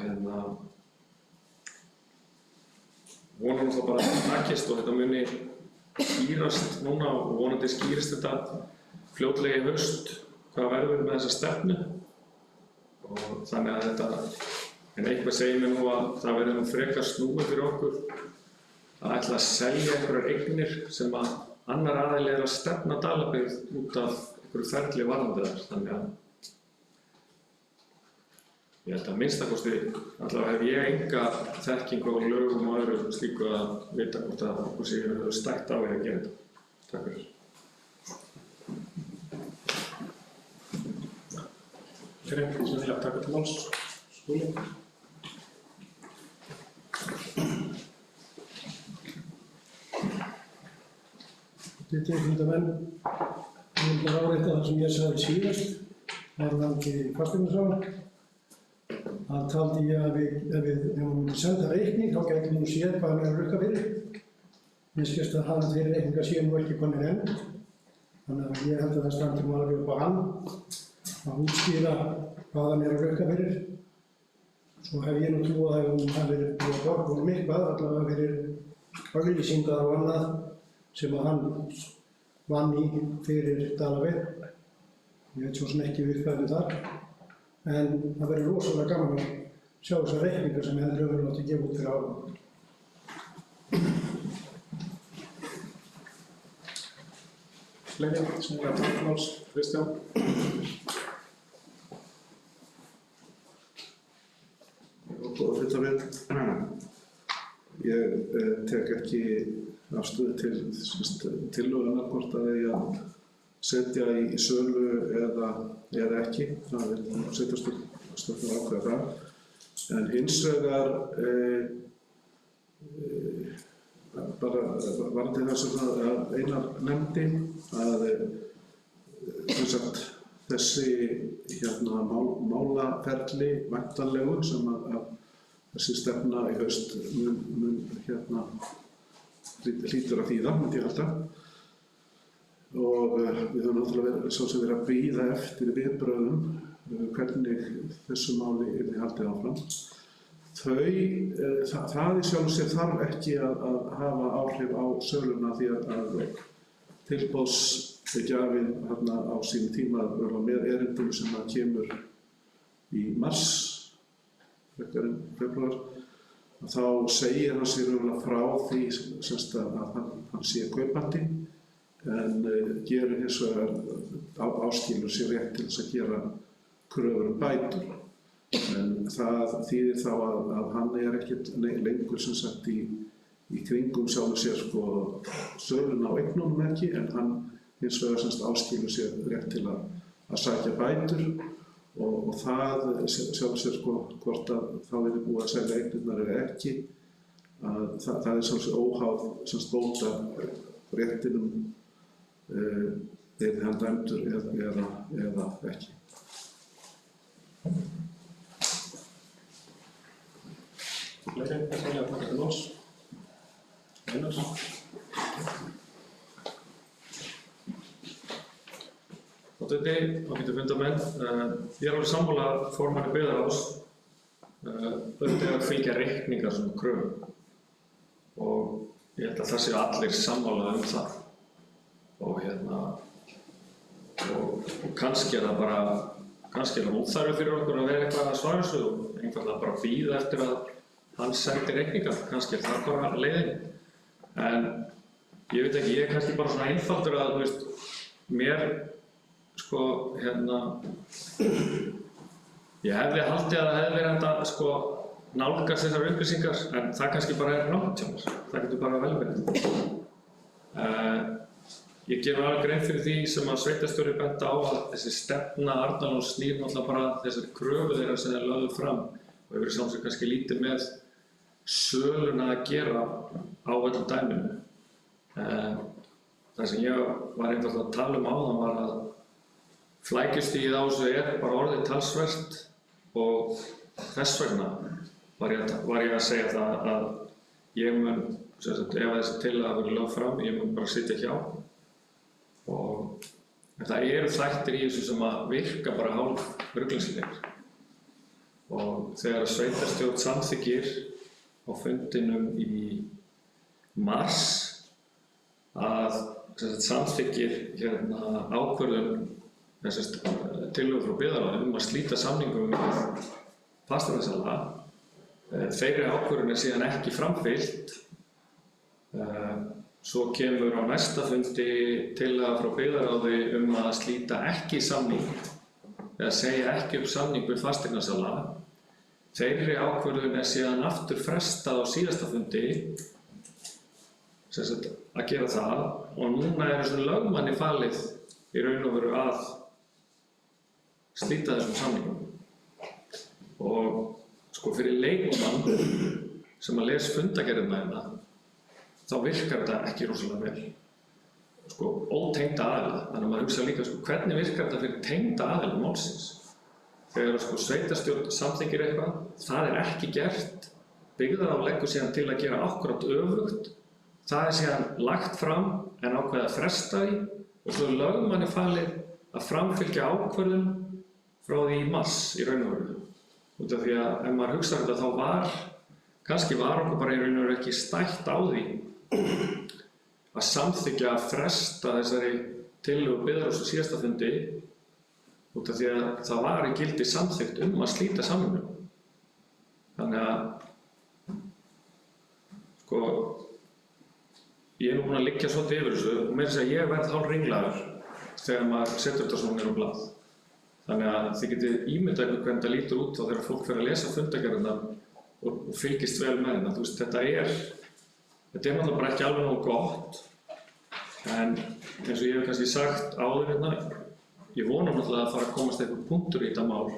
Speaker 1: vonum þá bara að þetta takist og þetta muni skýrast núna og vonandi skýrist þetta fljótlega í haust hvað verður með þessa stefnu. Og þannig að þetta, en eitthvað segir mér nú að það verður nú frekar snúið fyrir okkur að ætla að selja einhverjar eignir sem að annar aðili að stefna Dalabyggð út af einhverju ferli varðandi þar. Þannig að ég held að minnstakosti, allavega hef ég enga þekkingu á lögum og öðru slíku að vita hvort að okkur sé stætt á að gera þetta. Takk fyrir.
Speaker 3: Einhvern sem vilja taka til máls? Skúli?
Speaker 6: Þetta fundamenn, ég vil árétta það sem ég sagði síðast, varðandi fasteignasalar. Það taldi ég að ef við myndum senda reikning, þá gætum við séð hvað hann er að rukka fyrir. Mér skilst að hann þeirri reikninga séu nú ekki hvað hann er enn. Þannig að ég held að það standi nú alveg upp á hann að útskýra hvað hann er að rukka fyrir. Svo hef ég nú trú að það hafi verið búið að borga honum eitthvað, allavega fyrir auglýsingar og annað sem að hann vann í fyrir Dalabyggð. Ég veit svo sem ekki uppfæðið þar. En það verður rosalega gaman að sjá þessar reikningar sem hefur raunverulega átt að gefa út fyrir árum.
Speaker 3: Fleiri sem vilja taka til máls? Kristján?
Speaker 5: Góða fundamenn. Ég tek ekki afstöðu til tillögunnar hvort að eigi að setja í sölu eða ekki. Það vil setjastjórnar ákveða það. En hins vegar bara varðandi það sem að Einar nefndi að þessi málaferli væntanlegu sem að þessi stefna í haust mun hlýtur að þýða, myndi ég halda. Og við höfum náttúrulega verið að bíða eftir viðbrögðum hvernig þessu máli yrði haldið áfram. Það í sjálfu sér þarf ekki að hafa áhrif á söluna því að tilboðsgjafinn á sínum tíma með erindum sem að kemur í mars, frekar en febrúar, þá segir hann sér frá því að hann sé kaupandi en gerir hins vegar áskilur sér rétt til þess að gera kröfur bætur. En það þýðir þá að hann er ekkert lengur í kringum sjálfur sér söluna á eignunum ekki, en hann hins vegar áskilur sér rétt til að sækja bætur og það sjálfur sér hvort að þá verði búið að selja eignirnar eða ekki, að það er sjálfur sér óháð bóta réttinum yrði hann dæmdur eða ekki.
Speaker 3: Fleiri sem vilja taka til máls? Einar?
Speaker 1: Ágætu fundamenn. Ég er alveg sammála formanni byggðarráðs. Auðvitað að fylgja reikningar svona kröfum og ég held að það séu allir sammála það. Og kannski er það bara óþarfi fyrir okkur að vera eitthvað að svara þessu og einfaldlega bara bíða eftir að hann sendi reikningar, kannski er það bara leiðin. En ég veit ekki, ég er kannski bara svona einfaldur að, mér, ég hefði haldið að það hefði verið hægt að nálgast þessar upplýsingar, en það kannski bara er rangt hjá mér. Það getur bara vel verið. ég ger mér alveg grein fyrir því sem að sveitarstjóri benti á að þessi stefna Arnarlóns snýr náttúrulega bara þessari kröfu þeirra sem þeir lögðu fram og hefur sjálfsög kannski lítið með söluna að gera á öllu dæminu. Það sem ég var einfaldlega að tala um áðan var að flækjustigið á þessu bara orðið talsvert og þess vegna var ég að segja það að ég mun, ef þessi tillaga verður lögð fram, ég mun bara sitja hjá. Og það eru þættir í þessu sem að virka bara hálf ruglingslegir. Og þegar sveitarstjórn samþykkir á fundinum í mars að samþykkir ákvörðun tillögu frá byggðarráði að slíta samningum við fasteignasala, þeirri ákvörðun síðan ekki framfylgt. Svo kemur á næsta fundi tillaga frá byggðarráði að slíta ekki samning eða segja ekki upp samning við fasteignasala. Þeirri ákvörðun síðan aftur frestað á síðasta fundi að gera það og núna svona lögmanni falið í raun og veru að slíta þessum samningum. Og sko fyrir leikmann sem að les fundagerðina hérna þá virkar þetta ekki rosalega vel. Sko, ótengda aðila, þannig að maður hugsa líka hvernig virkar þetta fyrir tengda aðila málsins. Þegar sveitarstjórn samþykkir eitthvað, það ekki gert, byggðarráð leggur síðan til að gera akkúrat öfugt, það síðan lagt fram en ákveðið að fresta því og svo lögmanni falið að framfylgja ákvörðun frá því í mars í raun og veru. Út af því að ef maður hugsa þetta þá kannski var okkur bara í raun og veru ekki stætt á því að samþykkja að fresta þessari tillögu byggðarráðs á síðasta fundi út af því að það var í gildi samþykkt að slíta samningnum. Þannig að sko ég nú búinn að liggja svolítið yfir þessu og meira að segja ég verð hálfringlaður þegar maður setur þetta svona niður á blað. Þannig að þið getið ímyndað ykkur hvernig þetta lítur út þegar fólk fer að lesa fundagerðirnar og fylgist vel með hérna. Þú veist, þetta er náttúrulega bara ekki alveg nógu gott, en eins og ég hef kannski sagt áður hérna, ég vona náttúrulega að fara að komast eitthvað punktur í þetta mál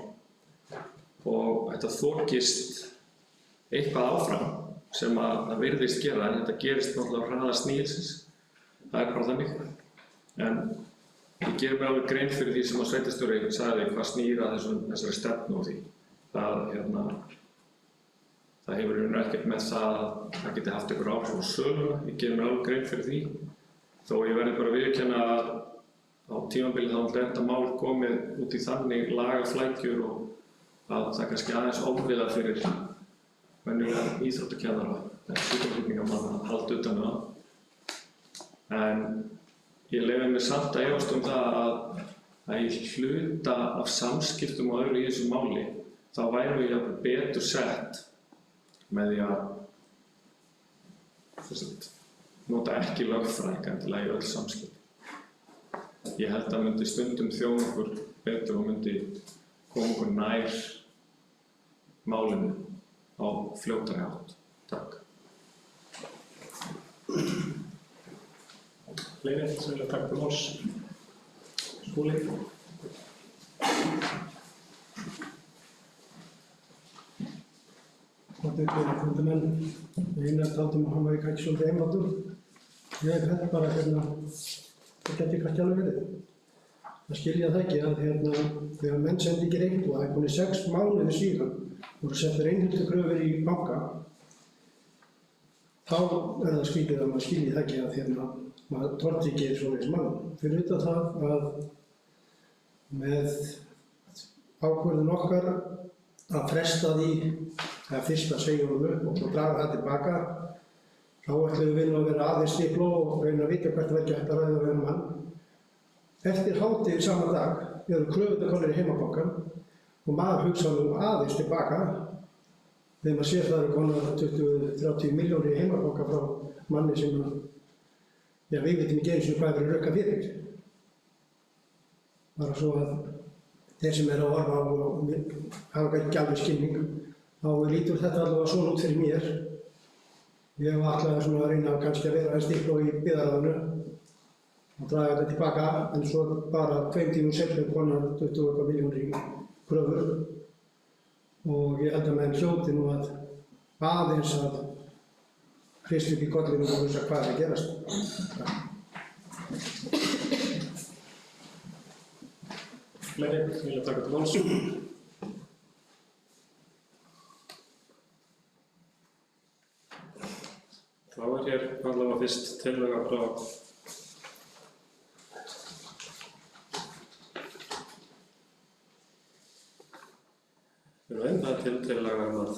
Speaker 1: og þetta þokist eitthvað áfram sem að það virðist gera, en þetta gerist náttúrulega á hraða snigilsins, það er bara þannig. En ég geri mér alveg grein fyrir því sem að sveitarstjóri sagði hvað snýr að þessari stefnu og því. Það hefur í raun ekkert með það að það geti haft einhver áhrif á söluna, ég geri mér alveg grein fyrir því. Þó ég verði bara að viðurkenna að á tímabili þá er þetta mál komið út í þannig lagaflækjur og að það kannski aðeins ofviða fyrir venjulega íþróttakennara eða sjúkraflutningamanna að halda utan um það. En ég leyfi mér samt að efast það að í hluta af samskiptum og öðru í þessu máli þá værum við jafnvel betur sett með því að nota ekki lögfræðinga endilega í öll samskipti. Ég held að myndi stundum þjóna okkur betur og myndi koma okkur nær málinu á fljótari hátt. Takk.
Speaker 3: Fleiri sem vilja taka til máls? Skúli?
Speaker 6: Einar taldi að hann væri kannski svolítið einfaldur. Ég held bara það geti kannski alveg verið. Það skilja það ekki að þegar menn sendi ekki reikninga og það komið 6 mánuðir síðan voru settar innheimtukröfur í banka, þá það skrítið að maður skilji það ekki að maður tortryggir svoleiðis mann. Fyrir utan það að með ákvörðun okkar að fresta því að fyrst að segja honum upp og draga það tilbaka, þá ætlum við að vera aðeins stiklo og reyna að vita hvert það ekki hægt að ræða við mann. Eftir hádegi sama dag eru kröfurnar komnar í heimabankann og maður hugsa aðeins tilbaka þegar maður sér það eru komnar 20-30 milljónir í heimabanka frá manni sem við vitum ekki eins og hvað verið rökka fyrir. Bara svo að þeir sem eru að horfa á og hafa ekki alveg skilning, þá lítur þetta allavega svona út fyrir mér. Ég hef ætlaði að reyna kannski að vera stiklo í byggðarráðinu og draga þetta tilbaka, en svo bara 2 tímum seinna konar 20 milljónir í kröfur og ég held að menn hljóti nú að aðeins að hrista upp í kollinu og hugsa hvað er að gerast.
Speaker 3: Fleiri vilja taka til máls? Þá hér allavega fyrst tillaga frá það er tillaga að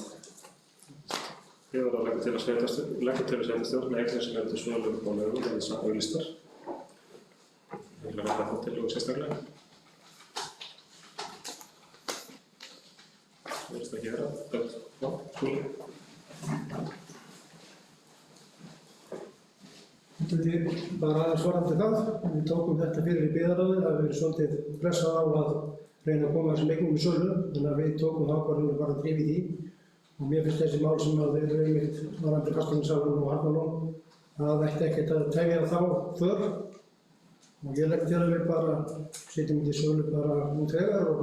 Speaker 3: Byggðarráð leggur til að sveitarstjórn með eignir sem eru til sölu á lögum verði auglýstar. Ég vil ræða þá tillögu sérstaklega. Það verðist að gera. Já, Skúli.
Speaker 6: Bara aðeins varðandi það. Við tókum þetta fyrir í byggðarráði. Það hefur verið svolítið pressað á að reyna að koma þessum eignum í sölu. Þannig að við tókum ákvörðun og bara drifið í því. Og mér finnst þessi mál sem að eru einmitt varðandi fasteignasalinn og Hafnarlón það ætti ekkert að tefja þá för. Og ég legg til að við bara setjum út í sölu bara nú þegar og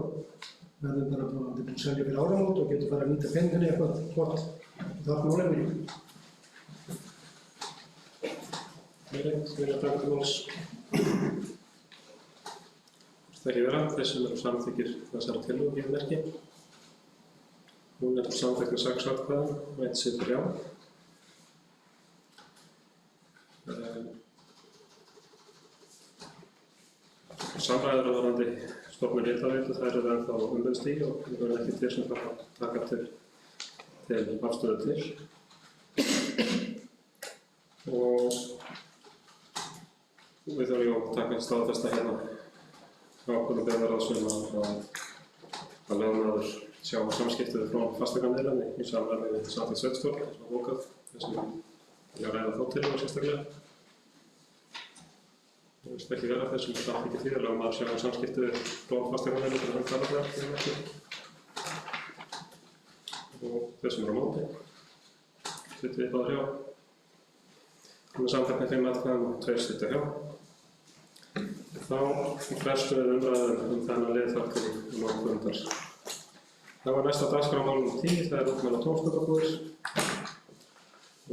Speaker 6: verðum bara búin að selja fyrir áramót og getum bara að nýta peningana eitthvað hvort það er málefni.
Speaker 3: Vilja taka til máls? Það ekki vera, þeir sem eru samþykkir þessara tillögu gefið merki. Hún er samþykkt með 6 atkvæðum og 1 situr já. Samræður varðandi stofnun hitaveitu, þær eru ennþá á umræðustigi og við verðum ekki til sem þarf að taka til afstöðu til. Og við þurfum að taka staðfesta hérna ákvörðun Byggðarráðs að lögmaður sjá samskiptið frá fasteignamiðlunni í samræmi við samþykkt sveitarstjórn sem var bókað, þess að ég ræða þá tillögu sérstaklega. Það virðist ekki vera þeir sem samþykkir því að lögmaður sjá samskiptið frá fasteignamiðlunni fyrir hönd Garðabæjar og þeir sem eru á móti sitja við báðir hjá. Með samþykkni 5 atkvæðum og 2 sitja hjá. Þá frestum við umræðum þennan lið þar til lok fundar. Það var næsta dagskrármálum 10, það er ungmenna tómstundabúðir.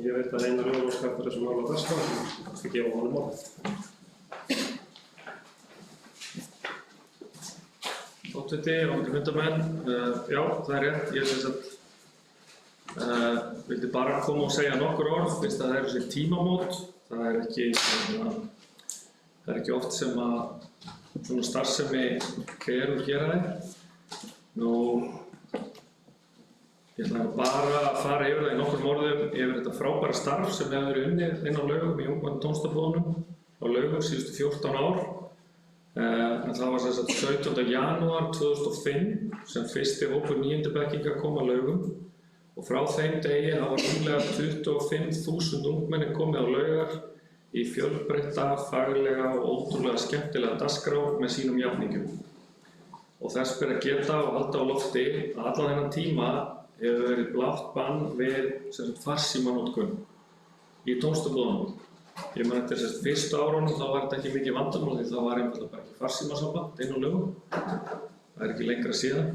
Speaker 3: Ég veit að Einar Jónsson eftir þessu mál á dagskrá, sem skal gefa honum orðið.
Speaker 1: Óttiti, fundamenn, já, það er rétt. Ég vildi bara koma og segja nokkur orð, fyrst að það eru þessi tímamót. Það er ekki oft sem að svona starfsemi úr héraði. Ég ætla bara að fara yfir það í nokkrum orðum yfir þetta frábæra starf sem hefur verið unnið inn á Laugum í ungmenna tómstundabúðunum á Laugum síðustu 14 ár. En það var sem sagt 17. janúar 2005 sem fyrsti hópur 9. bekkinga kom að Laugum og frá þeim degi hafa rúmlega 25.000 ungmenni komið á Laugar í fjölbreytta, faglega og ótrúlega skemmtilega dagskrá með sínum jafningjum. Og þess ber að geta og halda á lofti að allan þennan tíma hefur verið blátt bann við farsímanotkun í tómstundabúðunum. Ég man eftir fyrstu árunum þá var þetta ekki mikið vandamál því það var einfaldlega bara ekki farsímasamband inn á Laugum. Það er ekki lengra síðan.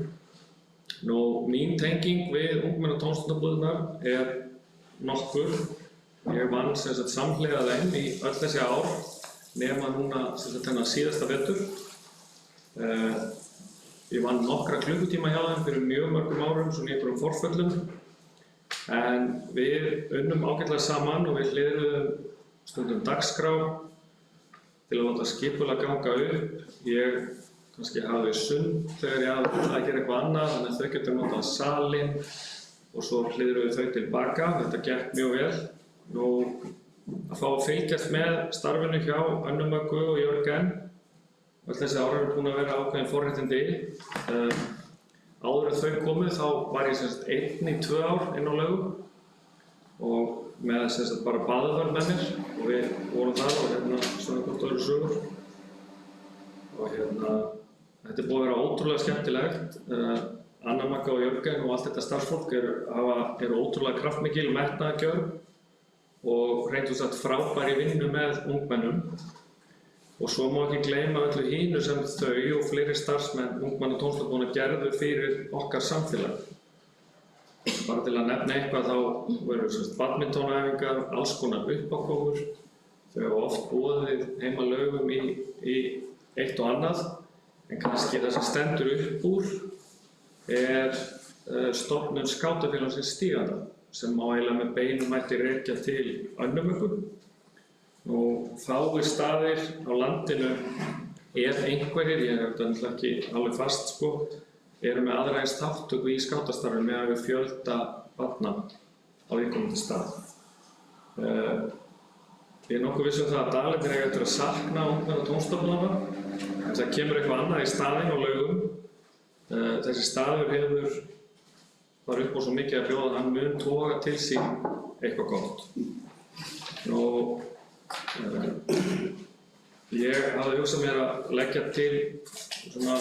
Speaker 1: Mín tenging við ungmenna tómstundabúðurnar er nokkur. Ég vann samhliða þeim í öll þessi ár nema núna þennan síðasta vetur. Ég vann nokkra klukkutíma hjá þeim fyrir mjög mörgum árum, svona í einhverjum forföllum. En við unnum ágætlega saman og við hliðruðum stundum dagskrá til að láta skipulag ganga upp. Ég kannski hafði sund þegar ég hafði að gera eitthvað annað, þannig að þau getur notað salinn og svo hliðruðu þau tilbaka. Þetta gekk mjög vel. Að fá að fylgjast með starfinu hjá Önnu Möggu og Jörgen. Öll þessi ára eru búin að vera ákveðin forréttindi. Áður en þau komu þá var ég 1 í 2 ár inn á Laugum og með bara baðvörn með mér og við vorum þar og svona hvort öðru sögur. Og þetta er búið að vera ótrúlega skemmtilegt. Anna Magga og Jörgen og allt þetta starfsfólk eru ótrúlega kraftmikil, metnaðargjörn og reyndum frábæri vinnu með ungmennum. Og svo má ekki gleyma öllu hínu sem þau og fleiri starfsmenn ungmenna- og tómstundabúðanna gerðu fyrir okkar samfélag. Bara til að nefna eitthvað þá voru badmintonæfingar, alls konar uppákomur. Þau hafa oft boðið heima laugum í eitt og annað, en kannski það sem stendur upp úr stofnun skátafélagsins Stíganna, sem má eiginlega með beinum mætti rekja til Önnumöggu. Fáir staðir á landinu, ef einhverjir, ég hef þetta ekki alveg fast sko, eru með aðra eins þátttöku í skátastarfi með að fjölda barna á viðkomandi stað. Ég nokkuð viss það að Dalirnir eiga eftir að sakna ungmenna- og tómstundabúðanna, en það kemur eitthvað annað í staðinn á laugum. Þessi staður hefur bara upp á svo mikið að bjóða að hann mun toga til sín eitthvað gott. Ég hafði hugsað mér að leggja til svona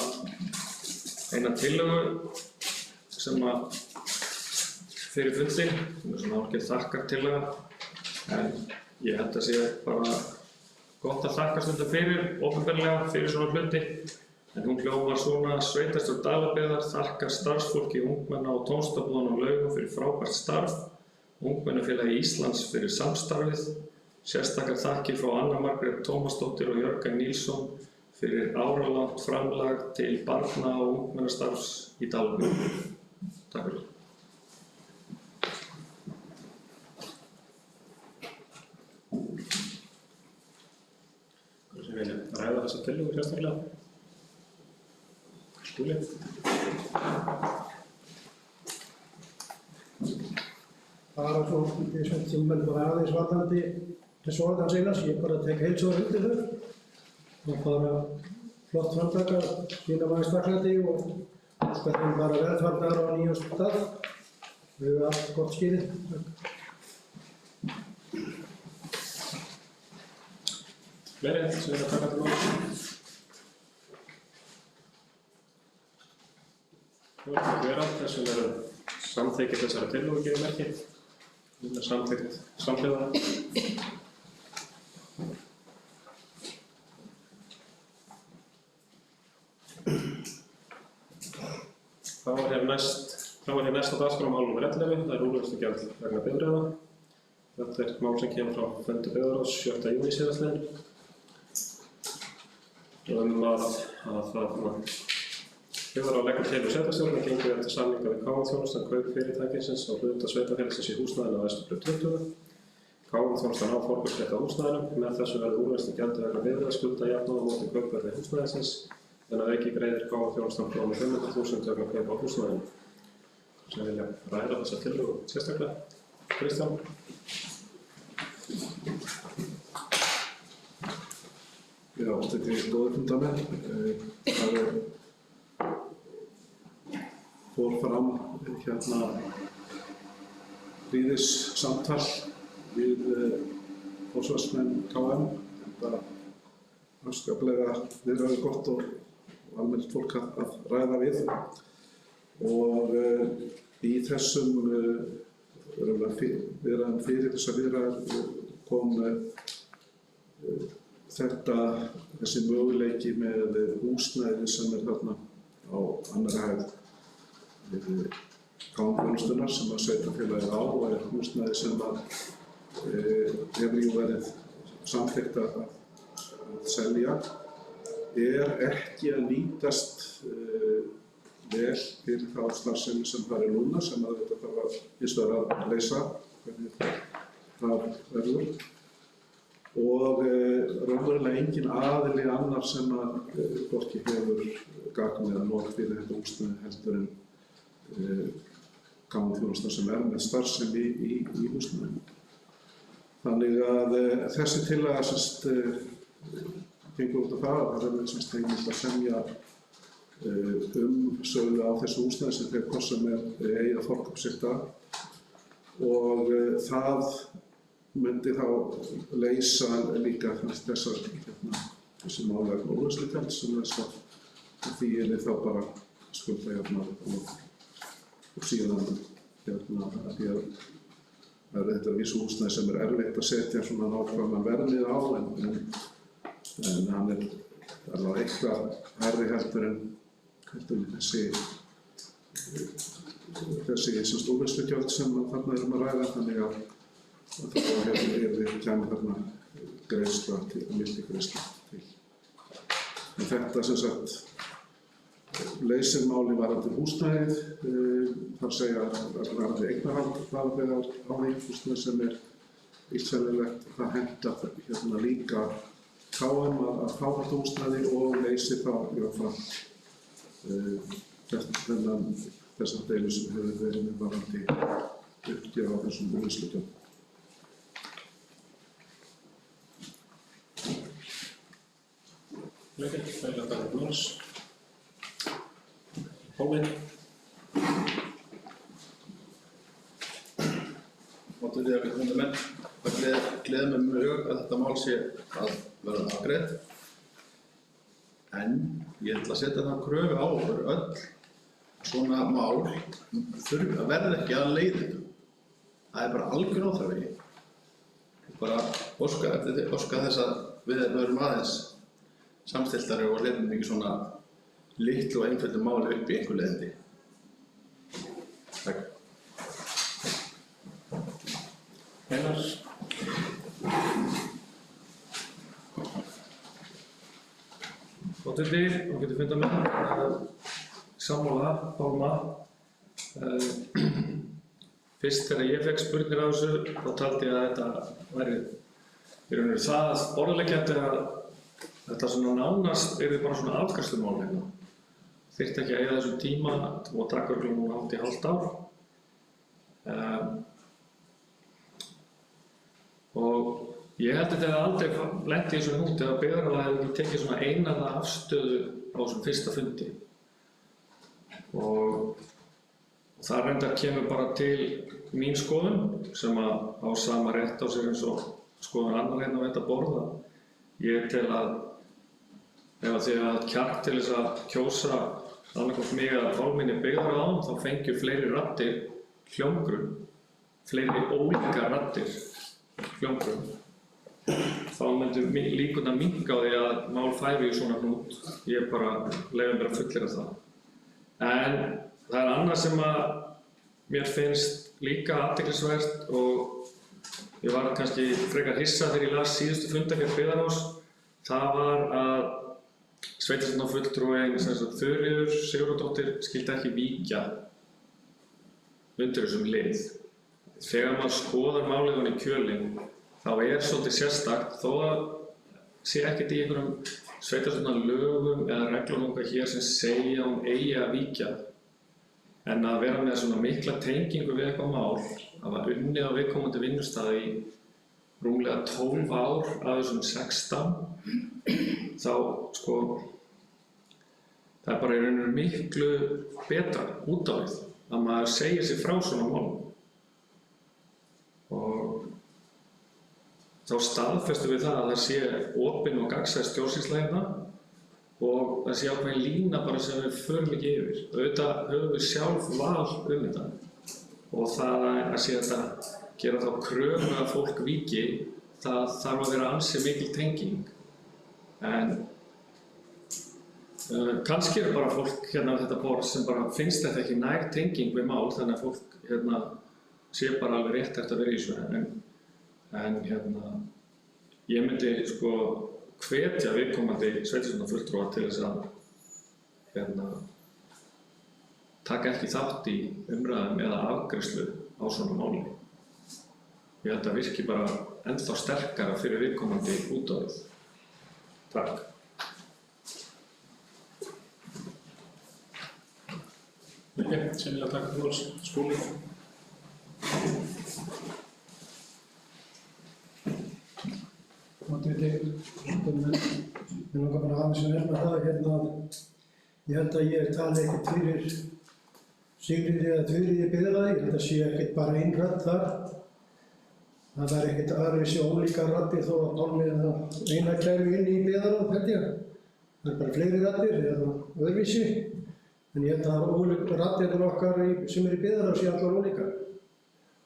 Speaker 1: eina tillögu sem að fyrir fundinn, sem svona hálfgerð þakkartillaga, en ég held að sé bara gott að þakka stundum fyrir, opinberlega fyrir svona hluti, en hún hljómar svona: Sveitarstjórn Dalabyggðar þakkar starfsfólki ungmenna- og tómstundabúðanna á Laugum fyrir frábært starf, Ungmennafélagi Íslands fyrir samstarfið, sérstakar þakkir frá Anna Margrét Tómasdóttir og Jörgen Nílsson fyrir áralangt framlag til barna- og ungmennastarfs í Dalabyggð. Takk fyrir.
Speaker 3: Sem vilja ræða þessa tillögu sérstaklega? Skúli?
Speaker 6: Bara svo þessum tímum bara aðeins varðandi þessu orðans Einars, ég bara tek heilshugar undir þau. Og bara flott framtaka, sýna maður staklæti og óska þeim bara velfarnaðar á nýjum stað. Við höfum allt gott skilið.
Speaker 3: Fleiri sem vilja taka til máls? Það er ekki vera, þess vegna eru samþykkið þessara tillögu gefið merki. Það er samþykkt samhliða. Þá er hér næst á dagskrá mál nr. 11, það er úrvinnslugjald vegna bifreiða. Þetta er mál sem kemur frá fundi byggðarráðs 7. júní síðastliðinn. Byggðarráð leggur til við sveitarstjórn að gengið eftir samninga við KM-þjónustu um kaup fyrirtækisins á hluta sveitarfélagsins í húsnæðinu á Vesturbraut 20. KM-þjónustan á forkaupsrétt á húsnæðinu. Með þessu verður úrvinnslugjald vegna bifreiða skuldajafnað á móti kaupverði húsnæðisins, en að auki greiðir KM-þjónustan kr. 500.000 vegna kaup á húsnæðinu. Sem vilja ræða þessa tillögu sérstaklega. Kristján?
Speaker 5: Já, þetta er góður fundamenn. Það fór fram prýðis samtal við forsvarsmenn KM. Þetta afskaplega viðræður gott og almennt fólk að ræða við. Og í þessum viðræðum fyrir þessar viðræður kom þessi möguleiki með húsnæði sem er þarna á annarri hæð KM-þjónustunnar sem að sveitarfélagið á og er húsnæði sem að hefur verið samþykkt að selja, er ekki að nýtast vel fyrir þá starfsemi sem það er núna, sem að þetta þarf að hins vegar að leysa hvernig það verður. Og raunverulega engin aðili annar sem að hvorki hefur gagn eða not fyrir þetta húsnæði heldur en KM-þjónustan sem er með starfsemi í húsnæðinu. Þannig að þessi tillaga gengur út á það að það er heimilt að semja sölu á þessu húsnæði sem þeir hvort sem eigi að forkaupsrétta, og það myndi þá leysa líka þessi mál vegna úrvinnslugjalds sem þess að því yrði þá bara skuldajafnað og síðan að því að þetta er vísu húsnæði sem er erfitt að setja svona nákvæman verðið á, en en hann alveg eitthvað hærri heldur en þessi óvissugjöld sem þarna erum að ræða, þannig að þá kemur þarna greiðsla til, milligreiðsla til. En þetta sem sagt leysir máli varðandi húsnæðið, þar segja varðandi eignarhald dvalarbyggðar á húsnæði sem illsennilegt. Það hentar líka KM að fá þetta húsnæði og leysir það fram þessar deilur sem hefur verið með varðandi uppgjör á þessum óvissugjöldum.
Speaker 4: Máttu því að fundamenn, það gleður mig mjög að þetta mál sé að verða afgreitt. En ég ætla að setja það kröfu á okkur öll. Svona mál verður ekki að leiðindum. Það bara algjör óþarfi. Bara óska þess að við verum aðeins samstilltari og hleypum ekki svona litlu og einföldu máli upp í einhver leiðindi. Takk.
Speaker 3: Einar.
Speaker 1: Góðir, og getur fundað með sammála, Pálma. Fyrst þegar ég fekk spurnir á þessu, þá taldi ég að þetta væri í raun og það borðleggjandi að þetta svona nánast yrði bara svona afgreiðslumál hérna. Þyrfti ekki að eyða þessum tíma og drakk örugglega núna hátt í hálft ár. Og ég held að þetta hefði aldrei lent í þessu hnút eða byggðarlag hefði ekki tekið svona einaða afstöðu á þessum fyrsta fundi. Og það reyndar kemur bara til mín skoðun sem á sama rétt á sér eins og skoðun annar hérna á þetta borða. Ég tel að ef þið hafið kjark til þess að kjósa annaðhvort mig eða Pálminni byggðarlag þá fengju fleiri raddir hljómgrunn, fleiri ólíkar raddir hljómgrunn. Þá myndu líkurnar minnka á því að mál færi í svona hnút. Ég bara leyfi mér að fullyrða það. En það annað sem að mér finnst líka athyglisvert og ég var kannski frekar hissa þegar ég las síðustu fundargerð byggðarráðs. Það var að sveitarstjórnarfulltrúinn Þuríður Sigurðardóttir skyldi ekki víkja undir þessum lið. Þegar maður skoðar málið ofan í kjölinn þá svolítið sérstakt þó að sé ekkert í einhverjum sveitarstjórnarlögum eða reglum okkar hér sem segja eigi að víkja. En að vera með svona mikla tengingu við eitthvað mál, að var unnið á viðkomandi vinnustað í rúmlega 12 ár af þessum 16, þá sko, það bara í rauninu miklu betra út á við að maður segir sig frá svona málum. Og þá staðfestum við það að það sé opin og gagnsæð stjórnsýsla hérna og það sé ákveðin lína bara sem við förum ekki yfir. Auðvitað höfum við sjálf val þetta og það að sé þetta gera þá kröfu að fólk víki, það þarf að vera ansi mikil tenging. En kannski bara fólk hérna á þetta borð sem bara finnst þetta ekki næg tenging við mál, þannig að fólk hérna sé bara alveg rétt eftir að vera í þessu. En ég myndi sko hvetja viðkomandi sveitarstjórnarfulltrúa til þess að taka ekki þátt í umræðum eða afgreiðslu á svona máli. Ég held að virki bara ennþá sterkara fyrir viðkomandi út á við. Takk.
Speaker 3: Sennilega takk fyrir oss, Skúli.
Speaker 6: Ég langar bara að hafa sem nefna það ég held að ég tali ekkert fyrir Sigríði eða Þuríði byggðarlagi, ég held að sé ekkert bara ein rödd þar. Það er ekkert aðravísi ólíkar raddir þó að Pálmi eða Einar kæru inn í byggðarlag, held ég. Það er bara fleiri raddir eða öðruvísi. En ég held að raddirnar okkar sem í byggðarlag sé allar ólíkar.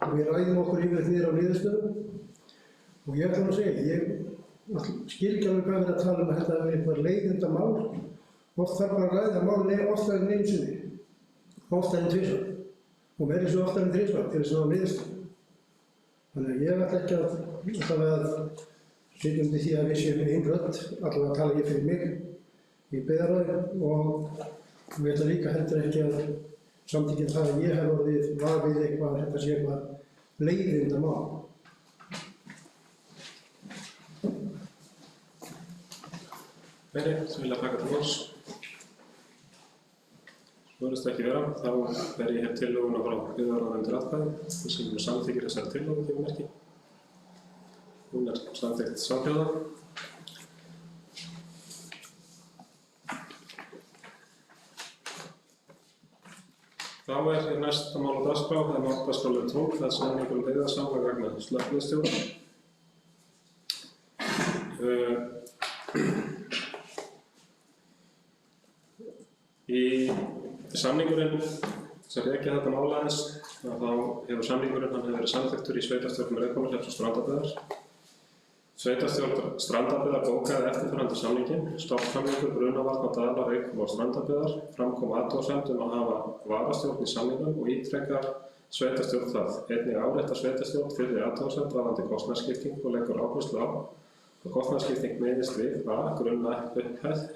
Speaker 6: Og við ræðum okkur yfir því á niðurstöðum. Og ég ætla að segja, skil ekki alveg hvað við erum að tala um að þetta er eitthvað leiðindamál. Oft þarf bara að ræða mál oftar en einu sinni, oftar en tvisvar og meira svo oftar en þrisvar til þess að ná niðurstöðu. Þannig að ég ætla ekki að sitja undir því að við séum ein rödd, allavega tala ég fyrir mig í byggðarráði og við ætla líka heldur ekki að samþykkja það að ég hef orðið var við eitthvað að þetta sé eitthvað leiðindamál.
Speaker 3: Fleiri sem vilja taka til máls? Svo virðist ekki vera, þá fer ég tillöguna frá byggðarráðinu til atkvæði, þess sem samþykkir þessari tillögu gefur merki. Hún er samþykkt samhljóða. Þá er næsta mál á dagskrá, það er mál dagskrálið 12, það er samningur byggðarsamlag vegna slökkviliðsstjóra. Í samningurinn, sem rekja þetta mál aðeins, þá hefur samningurinn hann hefur verið samþykktur í sveitarstjórn Reykhólahrepps og Strandabyggðar. Sveitarstjórn Strandabyggðar bókaði eftirfarandi samninginn, stofnsamningur brunavarna Dala, Reykhóla og Strandabyggðar, framkom athugasemd að hafa varastjórn í samningnum og ítrekar sveitarstjórn það. Einnig áréttar sveitarstjórn fyrri athugasemd varðandi kostnaðarskiptingu og leggur áherslu á að kostnaðarskipting miðist við a. Grunnupphæð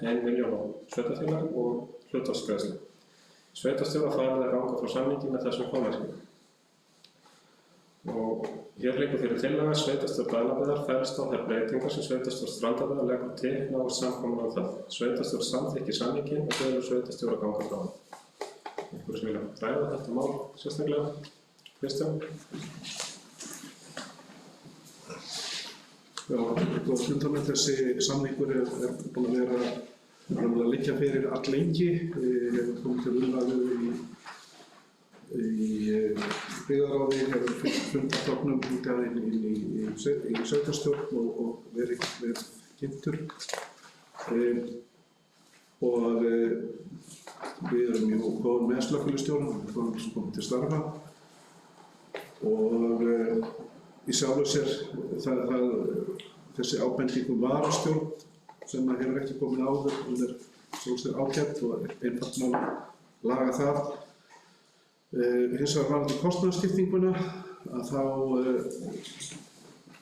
Speaker 3: 1 milljón á sveitarfélag og hlutfallsgreiðslu. Sveitarstjóra falið að ganga frá samningi með þessum formerkjum. Og hér liggur fyrir tillaga sveitarstjórn Dalabyggðar fellst á þær breytingar sem sveitarstjórn Strandabyggðar leggur til náist samkomulag um það. Sveitarstjórn samþykkir samninginn og biður sveitarstjóra að ganga frá það. Einhverjir sem vilja ræða þetta mál sérstaklega? Kristján?
Speaker 5: Já, og stundum með þessi samningur er búin að vera að liggja fyrir alllengi. Hefur komið til umræðu í byggðarráði, hefur fundarflokknum hingað inn í sveitarstjórn og verið kynntur. Og við erum mjög góðum með slökkviliðsstjórann, við erum komið til starfa. Og í sjálfu sér þessi ábending varastjórn sem hefur ekki komið áður, hún er sjálfsögð ágætt og einfalt mál að laga það. Hins vegar varðandi kostnaðarskiptinguna að þá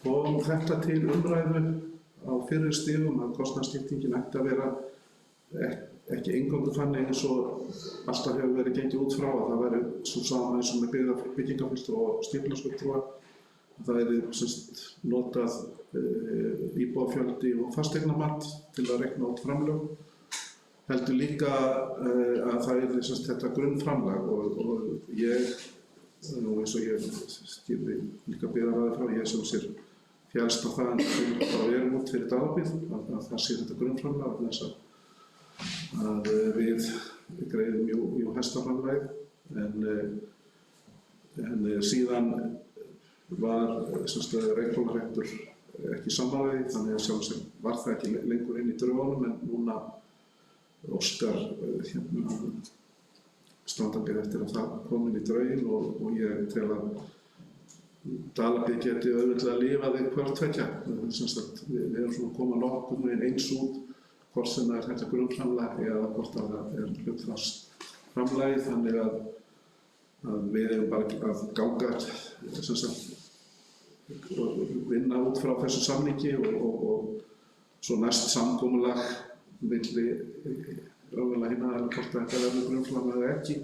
Speaker 5: kom þetta til umræðu á fyrri stigum að kostnaðarskiptingin ætti að vera ekki eingöngu þannig eins og alltaf hefur verið gengið út frá að það væri svo sama eins og með byggingarfulltrúa og skipulagsfulltrúa. Það notað íbúafjöldi og fasteignamat til að reikna út framlög. Heldur líka að það þetta grunnframlag og ég, eins og ég skilði líka byggðarráði frá, ég sem sér fjælst á það en það er út fyrir Dalabyggð að það sé þetta grunnframlag af þess að við greiðum jú hæsta framlag en síðan var Reykhólahreppur ekki sammála þannig að sjálfsög var það ekki lengur inn í drögunum en núna óskar Strandabyggð eftir að það komin í drögin og ég tel að Dalabyggð geti auðvitað lifað hvort tveggja. Við erum svona að koma nokkurn veginn eins út hvort sem það þetta grunnframlag eða hvort það hlutfallsframlagið þannig að við erum bara að ganga vinna út frá þessu samningi og svo næst samkomulag milli raunverulega hinna eða hvort þetta verður grunnframlag eða ekki.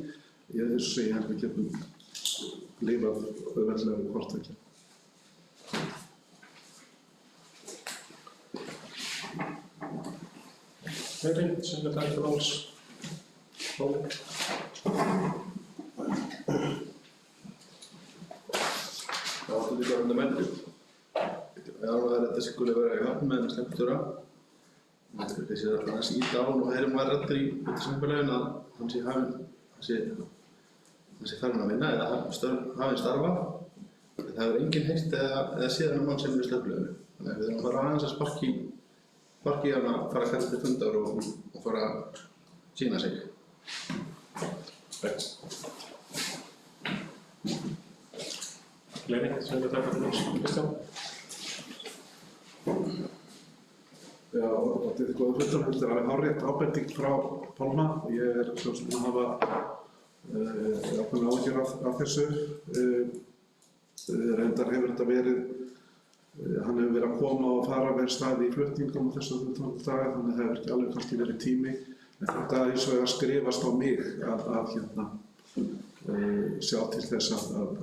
Speaker 5: Ég þessu segi að við getum lifað auðveldlega við hvort ekki.
Speaker 3: Fleiri sem vilja taka til máls?
Speaker 4: Það var líka verðandi menn. Ég alveg að þetta skuli vera í höfn með slökkviliðsstjóra. Ég sé það aðeins íta á hann og heyrum maður ræddur í þetta samfélaginu að hann sé farin að vinna eða hafinn starfa. Það hefur enginn heyrt eða séð mann sem er í slökkviliðinu. Þannig að við erum bara aðeins að sparki hann að fara að kalla til fundar og fara að sýna sig.
Speaker 3: Fleiri sem vilja taka til máls? Kristján?
Speaker 5: Já, og þetta er góða fundur, þetta er alveg hárrétt ábending frá Pálma. Ég er sjálfsagt að hafa ákveðna áhyggjur af þessu. Reyndar hefur þetta verið, hann hefur verið að koma og fara verið staði í flutningum á þessu daga, þannig það hefur ekki alveg kannski verið tími. En þetta er eins og að skrifast á mig að sjá til þess að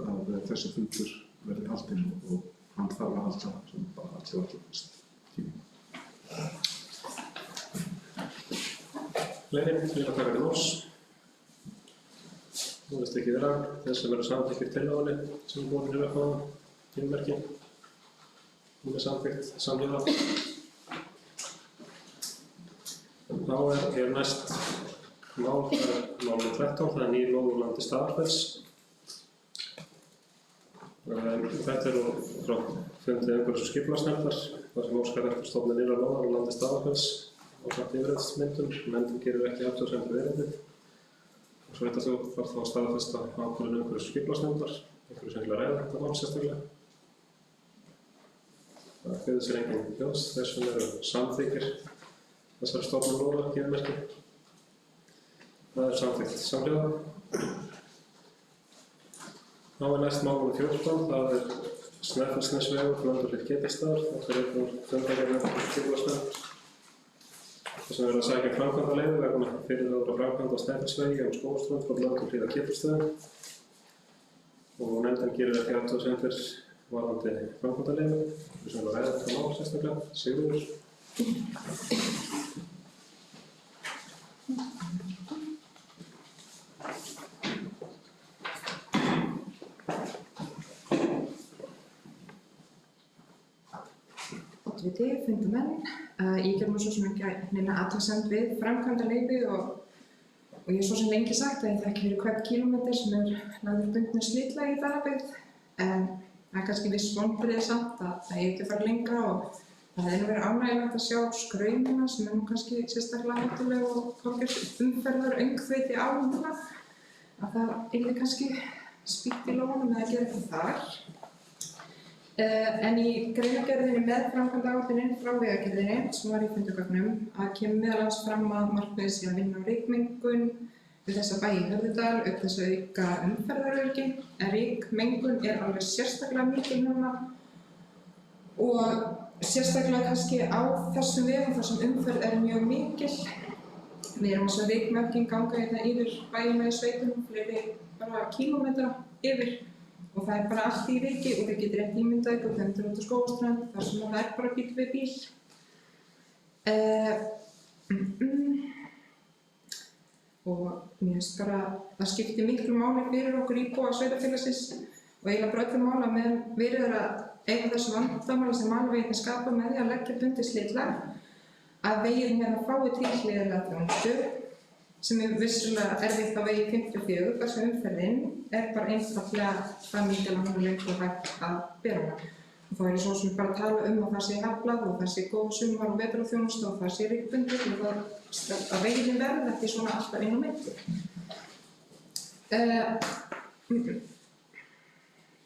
Speaker 5: þessi fundur verði haldinn og hann þarf að halda sem bara allra fyrst tími.
Speaker 3: Fleiri vilja taka til máls. Nú veist ekki vera þess sem verður samþykktir tillögunni sem borin hefur að fá tímamerki. Hún samþykkt samhliða. Þá er næst mál, mál 13, það ný lóð úr landi Staðarfells. Þetta er frá fundi umhverfis- og skipulagsnefndar, þar sem óskar eftir stofnun nýrra lóðar úr landi Staðarfells ásamt yfirleiðsmyndum. Nefndin gerir ekki athugasemdir við erindið. Sveitarstjórn þarf þá að staðfesta ákvörðun umhverfis- og skipulagsnefndar, einhverju sem vilja ræða þetta mál sérstaklega. Það kveður sér enginn hljóðs, þessum eru samþykkir þessari stofnun lóðar tímamerki. Það er samþykkt samhliða. Þá er næst mál nr. 14, það er Snæfellsnesvegur, Blönduhlíð Ketilsstaðar. Þetta er einn úr fundargerð skipulagsnefndar. Þess vegna er að sækja framkvæmdaleyfi vegna fyrirhugaðra framkvæmda á Snæfellsvegi Skógarströnd frá Blönduhlíð Ketilsstaðar. Og nefndin gerir ekki athugasemdir varðandi framkvæmdaleyfi. Við sem að ræða þetta mál sérstaklega. Sigurður.
Speaker 2: Oddviti, fundarmenn. Ég ger nú svo sem ekki neina athugasemd við framkvæmdaleyfi og ég hef svo sem lengi sagt að ég þekki fyrir hvern kílómetri sem er lagður bundnu slitlagi í Dalabyggð, en það er kannski viss vonbrigði samt að það eigi ekki að fara lengra og það hefði nú verið ánægjulegt að sjá skraumina sem er nú kannski sérstaklega hættuleg og hálfgerð umferðar öngþveiti á núna, að það yrði kannski spýtt í lónum eða gera eitthvað þar. En í greinargerðinni með framkvæmdaáætluninni frá Vegagerðinni, sem var í fundagögnum, kemur meðal annars fram að markmiðið sé að vinna á rykmengun við þessa bæi í Hörðudal, auk þess að auka umferðaröryggi. En rykmengun er alveg sérstaklega mikil núna og sérstaklega kannski á þessum vegum þar sem umferð er mjög mikil. Við erum þess að rykmörkin ganga hérna yfir bæina í sveitum, fleiri bara kílómetra yfir. Og það er bara allt í ryki og við getum rétt ímyndað ykkur þegar við erum út á Skógarströnd þar sem það er bara bíll við bíl. Og mér finnst bara það skiptir miklu máli fyrir okkur íbúa sveitarfélagsins og eiginlega bara öllum mála meðan verið er að eiga þessu vandamáli sem alveginn skapa með því að leggja bundið slitlag að veginn hérna fái tilhliðarlega þjónustu sem er vissulega erfitt á vegi 54 þar sem umferðin er bara einfaldlega það mikil að hún er lengur og hægt að bera hana. Og þá er ég svo sem bara að tala að það sé haflað og það sé góð sumar og vetrarþjónusta og það sé ríkbundið og að veginni verði ekki svona alltaf inn á milli.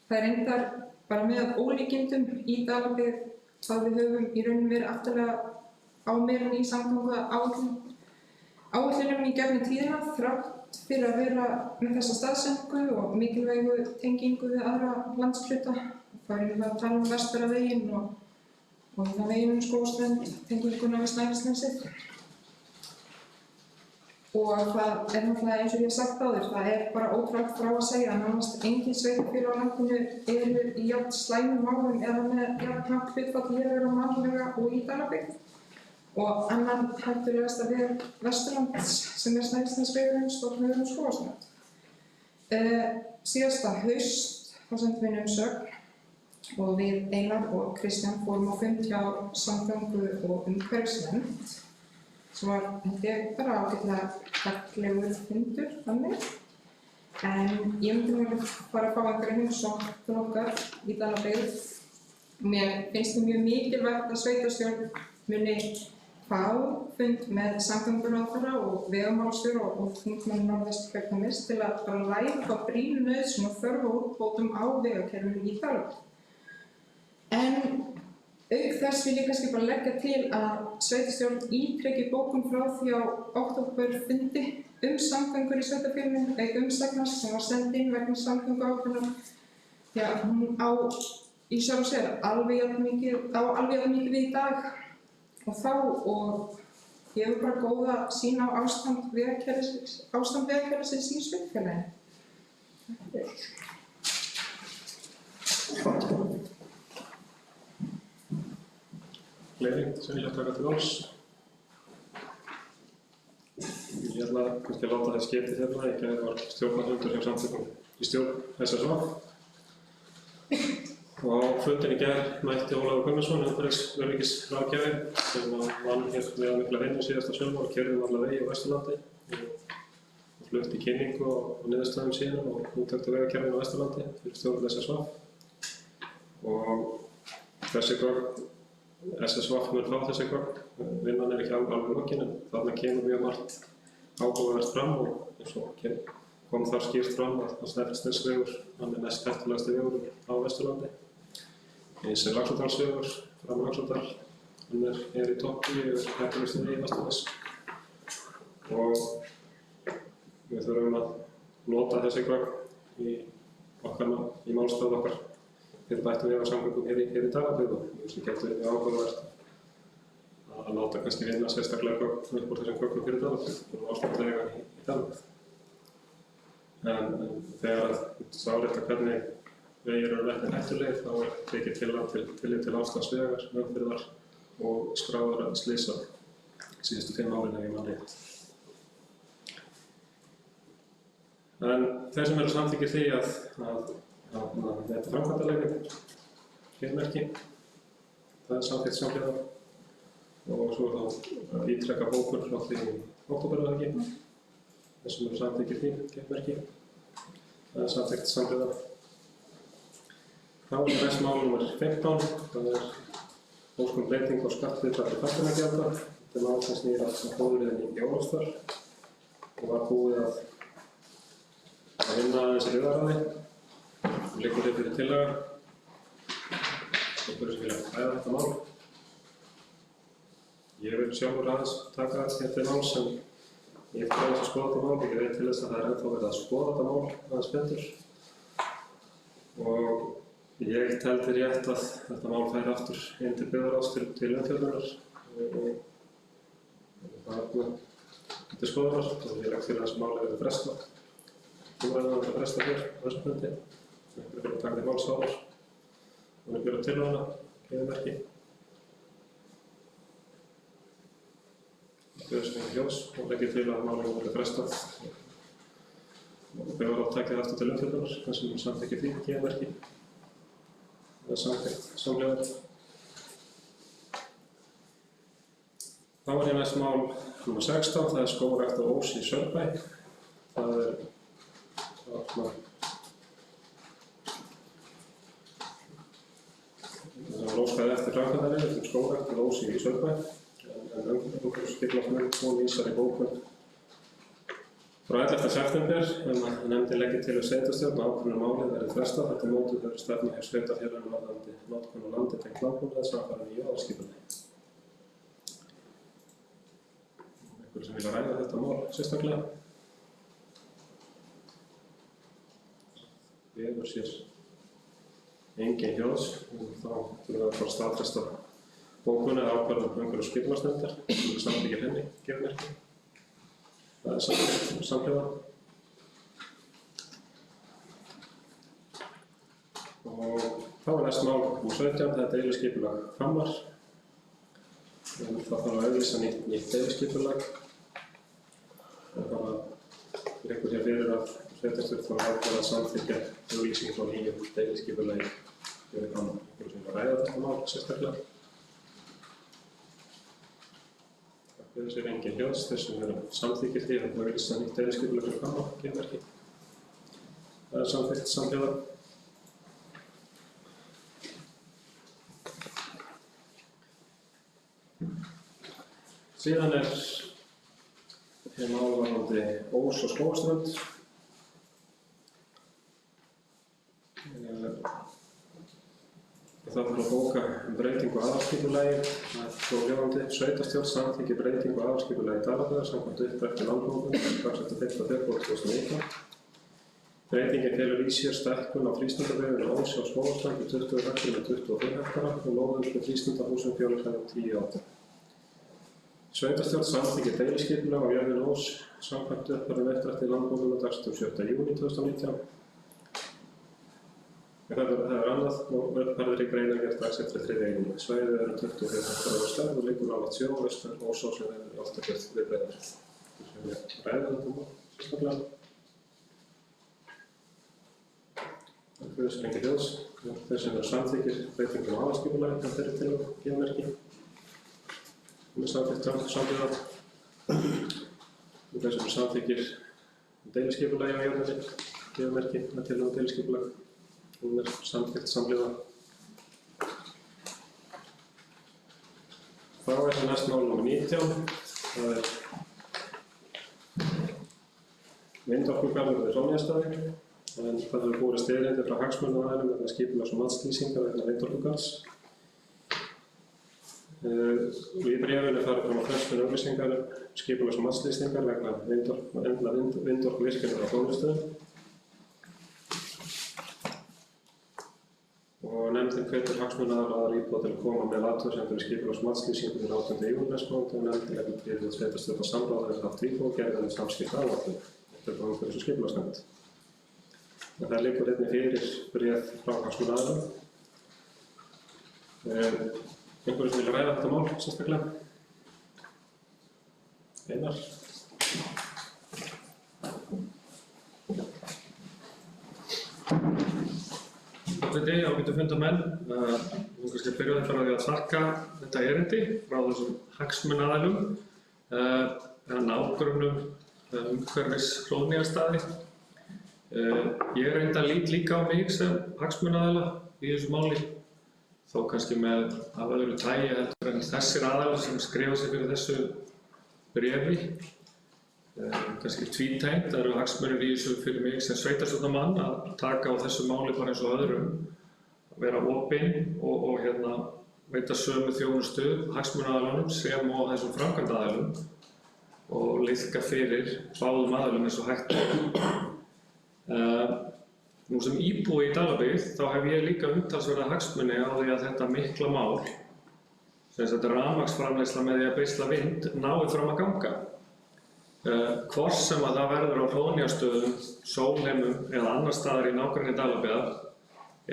Speaker 2: Það er reyndar bara með ólíkindum í Dalabyggð hvað við höfum í rauninni verið aftarlega á meðan í áætlunum í gegnum tíðina þrátt fyrir að vera með þessa staðsetningu og mikilvægu tengingu við aðra landshluta. Það er að tala Vestfjarðaveginn og það veginn Skógarströnd, tenginguna við Snæfellsnesið. Og það er náttúrulega eins og ég hef sagt áður, það er bara ótrúlegt frá að segja að nánast engin sveitarfélög á landinu eru í jafn slæmum málum eða með jafn hátt hlutfall lélegra mannlega og í Dalabyggð. Og annan hættulegasta veg Vesturlands sem er Snæfellsnesvegurinn, stofnvegurinn Skógarströnd. Síðasta haust þá sendum við umsögn og við Einar og Kristján fórum á fund hjá Samgöngu- og umhverfisnefnd sem var, held ég, bara ágætlega gagnlegur fundur þannig. En ég myndi nú bara fá einhverja heimsókn til okkar í Dalabyggð. Mér finnst það mjög mikilvægt að sveitarstjórn muni fá fund með samgönguráðherra og vegamálastjóra og þingmenn Norðvesturkjördæmis til að bara ræða þá brýnu nauðsyn og þörf á úrbótum á vegakerfinu í Dalabyggð. En Auk þess vil ég kannski bara leggja til að sveitarstjórn ítreki bókun frá því á októberfundi samgöngur í sveitarfélaginu, auk umsagnar sem var send inn vegna samgönguáætlunar. Já, hún á í sjálfu sér alveg jafn mikið við í dag og þá og gefur bara góða sýn á ástand vegakerfisins í sveitarfélaginu.
Speaker 3: Fleiri sem vilja taka til máls? Ég ætla kannski að láta þess getið hérna. Í gær var stjórnarfundur hjá samtökum í stjórn SSV. Og á fundinn í gær mætti Ólafur Gunnarsson, umhverfisöryggisráðgjafi, sem vann hér með mikla vinnu síðasta sumar og keyrði alla vegi á Vesturlandi og flutti kynningu á niðurstöðum sínum og úttekt á vegakerfinu á Vesturlandi fyrir stjórn SSV. Og þessi gögn, SSV mun fá þessi gögn, vinnan ekki alveg lokin en þarna kemur mjög margt áhugavert fram og eins og kom þar skýrt fram að Snæfellsnesvegur, hann næst hættulegasti vegur á Vesturlandi. Eins Laxárdalsvegur, fram Laxárdal, hann í toppi yfir hættulegasti vegi í Vesturnes. Og við þurfum að nota þessi gögn í málstað okkar fyrir bættum vegasamgöngum hér í Dalabyggð og það getur verið áhugavert að láta kannski vinna sérstaklega gögn upp úr þessum gögnum fyrir Dalabyggð og ástandlega í Dalabyggð. En þegar það árétta hvernig vegir eru metnir hættulegir þá tekið tillit til ástands vegar, umferðar og skráðra slysa síðustu 5 árin ef ég man rétt. En þeir sem eru samþykkir því að þetta framkvæmdarleyfi, fémerki, það samþykkt samhliða og svo þá ítreka bókun frá því októberverki, þeir sem eru samþykkir því, fémerki, það samþykkt samhliða. Þá næst mál nr. 15, það ósk breyting á skatthlutfalli fasteignagjalda. Þetta mál sem snýr að fóðurliðinni í Ólafsdal og var búið að vinna aðeins í byggðarráði. Liggur hér fyrir tillaga. Einhverju sem vilja ræða þetta mál. Ég vil sjálfur aðeins taka þetta máls en ég eftir aðeins að skoða þetta mál. Ég veit til þess að það ennþá verið að skoða þetta mál aðeins betur. Og ég teldi rétt að þetta mál færi aftur inn til byggðarráðs til umfjöllunar. Það til skoðunar og ég legg til að þessu máli verði frestað. Umræðan verði frestað hér á þessum fundi. Einhverju fyrir að taka til máls áður. Hún gera tillöguna, gefið Bjóður sem ekki ljós og leggir til að málinu verði frestað. Byggðarráð takið aftur til umfjöllunar, þar sem samþykkir því, gefið merki. Það samþykkt samhliða. Þá hér næst mál nr. 16, það skógrækt á Ós í Saurbæ. Það óskaði eftir framkvæmdarleyfi skógrækt á Ós í Saurbæ. En umhverfisskipulagsnefnd vísar í bókun frá 11. september að nefndin leggir til sveitarstjórn að ákvörðun málið verði frestað. Þetta mótuð verður stefna hjá sveitarfélaginu varðandi notkun á landi tengt landbúnaði samfara nýju aðalskipulagi. Einhverju sem vilja ræða þetta mál sérstaklega? Vegur sér engin hljóðs, þá þurfum við að fara að staðfesta bókun eða ákvörðun umhverfisskipulagsnefndar sem samþykkir henni, gefið merki. Það samhliða. Og þá næst mál nr. 17, það deiliskipulag Hvammar. Það þarf að auglýsa nýtt deiliskipulag. Það liggur hér fyrir að sveitarstjórn þarf að ákveða að samþykkja auglýsingu frá nýju deiliskipulagi fyrir Hvammar. Einhverju sem ræða þetta mál sérstaklega. Þessi engin hljóðs, þessum samþykkir því að það auglýsa nýtt deiliskipulag fyrir Hvammar, gefið merki. Það samþykkt samhliða. Síðan mál varðandi Ós og Skógarströnd. Það þarf að bóka breytingu á aðalskipulagi. Það er svohljóðandi: Sveitarstjórn samþykkir breytingu á aðalskipulagi Dalabyggðar samkvæmt uppdrætti landbúnaðar dagsett 5. febrúar 2019. Breytingin felur í sér stækkun á frístundabyggðinni Ós á Skógarströnd í 20 hektara með 25 hektara og lóðum með frístundahúsum fjölhæð 10 átta. Sveitarstjórn samþykkir deiliskipulag á jörðinni Ós samkvæmt uppdrætti landbúnaðar dagsett 7. júní 2019. Það er annað og uppfærðir í greinargerð dagsett 3. júní. Svæðið er 20 hektara á stærð og liggur nálægt sjó og austan Ósás er alltaf gert við Breiðafjörð. Við ræðum þetta mál sérstaklega. Það er lengi hljóðs. Þeir sem samþykkir breytingum á aðalskipulagi kan þeirri til að gefa merki. Með samþykkt samhliða. Þeir sem samþykkir deiliskipulagi á jörðinni gefa merki með tillögu deiliskipulag. Hún er samþykkt samhliða. Þá er það næst mál nr. 19. Það er vindorkugarður við Hróneyjarstaði. En það hefur borist erindi frá hagsmunaaðilum vegna skipulags- og matslýsinga vegna vindorkugarðs. Í bréfinu er farið fram á frestun auglýsingar skipulags- og matslýsingar vegna vindorkuvirkjunar á Hróneyjarstöðum. Og nefndin hvetur hagsmunaaðila og aðra íbúa til að koma með athugasemdir við skipulags- og matslýsingu fyrir 18. júní næstkomandi og nefndin leggur bréf til sveitarstjórnar samráð við haft íbúa og gerði þeim samskiptaáætlun eftir umhverfis- og skipulagsnefnd. Það liggur einnig fyrir bréf frá hagsmunaaðilum. Einhverjum sem vilja ræða þetta mál sérstaklega? Einar?
Speaker 1: Forseti, ágætu fundarmenn, við kannski byrjaði bara á því að þakka þetta erindi frá þessum hagsmunaaðilum eða nágrönnum umhverfis Hróneyjarstaði. Ég reynda lít líka á mig sem hagsmunaaðila í þessu máli, þó kannski með af öðru tagi heldur en þessir aðilar sem skrifa sig fyrir þessu bréfi. Kannski tvítengt, það eru hagsmunir í þessu fyrir mig sem sveitarstjórnarmann að taka á þessu máli bara eins og öðrum, að vera opinn og veita sömu þjónustu hagsmunaaðilunum sem og þessum framkvæmdaaðilum og liðka fyrir báðum aðilum eins og hægt er. Nú sem íbúi í Dalabyggð þá hef ég líka umtalsverða hagsmuni á því að þetta mikla mál, sem þetta rafmagnsframleiðsla með því að beisla vind, nái fram að ganga. Hvort sem að það verður á Hróneyjarstöðum, Sólheimum eða annar staðar í nágrenni Dalabyggðar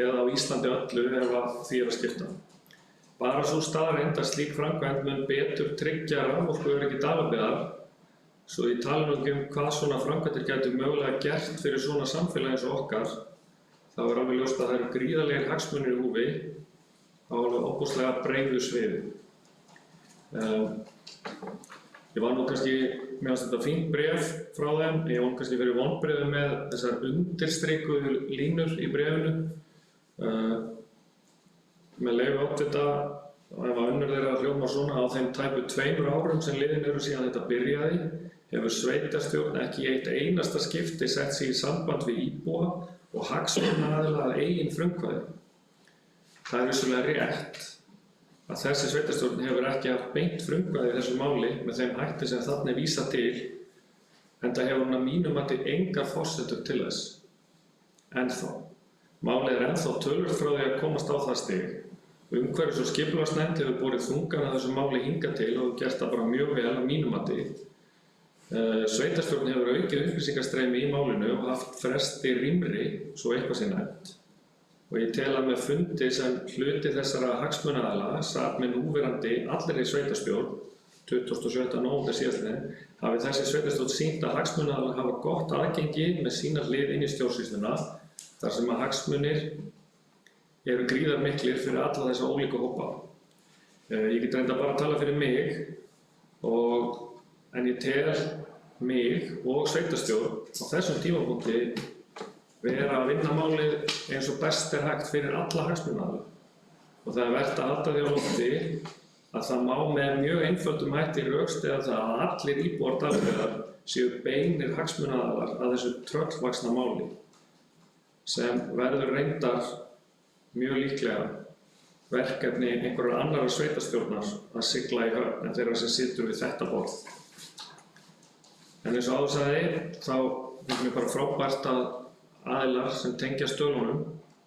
Speaker 1: eða á Íslandi öllu ef að því er að skipta. Bara sú staðreynd að slík framkvæmd mun betur tryggja raforkuöryggi Dalabyggðar, svo ég tala nú ekki hvað svona framkvæmdir gætu mögulega gert fyrir svona samfélag eins og okkar, þá er alveg ljóst að það eru gríðarlegir hagsmunir í húfi á alveg ofboðslega breiðu sviði. Ég var nú kannski, mér fannst þetta fínt bréf frá þeim, ég var kannski fyrir vonbrigðum með þessar undirstrikuðu línur í bréfinu. Með leyfi oddvita, ef að önnur þeirra hljómar svona, á þeim tæpu 2 árum sem liðin eru síðan þetta byrjaði, hefur sveitarstjórn ekki í eitt einasta skipti sett sig í samband við íbúa og hagsmunaaðila að eigin frumkvæði. Það er vissulega rétt að þessi sveitarstjórn hefur ekki haft beint frumkvæði í þessu máli með þeim hætti sem þarna er vísað til, enda hefur hún að mínu mati engar forsendur til þess. Ennþá. Málið er ennþá töluvert frá því að komast á það stig. Umhverfis- og skipulagsnefnd hefur borið þungan að þessu máli hingað til og gert það bara mjög vel að mínu mati. Sveitarstjórn hefur aukið upplýsingastreymi í málinu og haft fresti rýmri, svo eitthvað sé nefnt. Og ég tel að með fundi sem hluti þessara hagsmunaaðila sat með núverandi allri sveitarstjórn 27. nóvember síðastliðinn hafi þessi sveitarstjórn sýnt að hagsmunaaðilar hafa gott aðgengi með sína hlið inn í stjórnsýsluna þar sem að hagsmunir eru gríðarmiklir fyrir alla þessa ólíku hópa. Ég get reynda bara að tala fyrir mig en ég tel mig og sveitarstjórn á þessum tímapunkti vera að vinna málið eins og best er hægt fyrir alla hagsmunaaðila. Og það er vert að halda því á lofti að það má með mjög einföldum hætti rökstyðja það að allir íbúar Dalabyggðar séu beinir hagsmunaaðilar að þessu tröllvaxna máli sem verður reyndar mjög líklega verkefni einhverjar annarra sveitarstjórnar að sigla í höfn en þeirra sem situr við þetta borð. En eins og áður sagði, þá finnst mér bara frábært að aðilar sem tengja stölunum,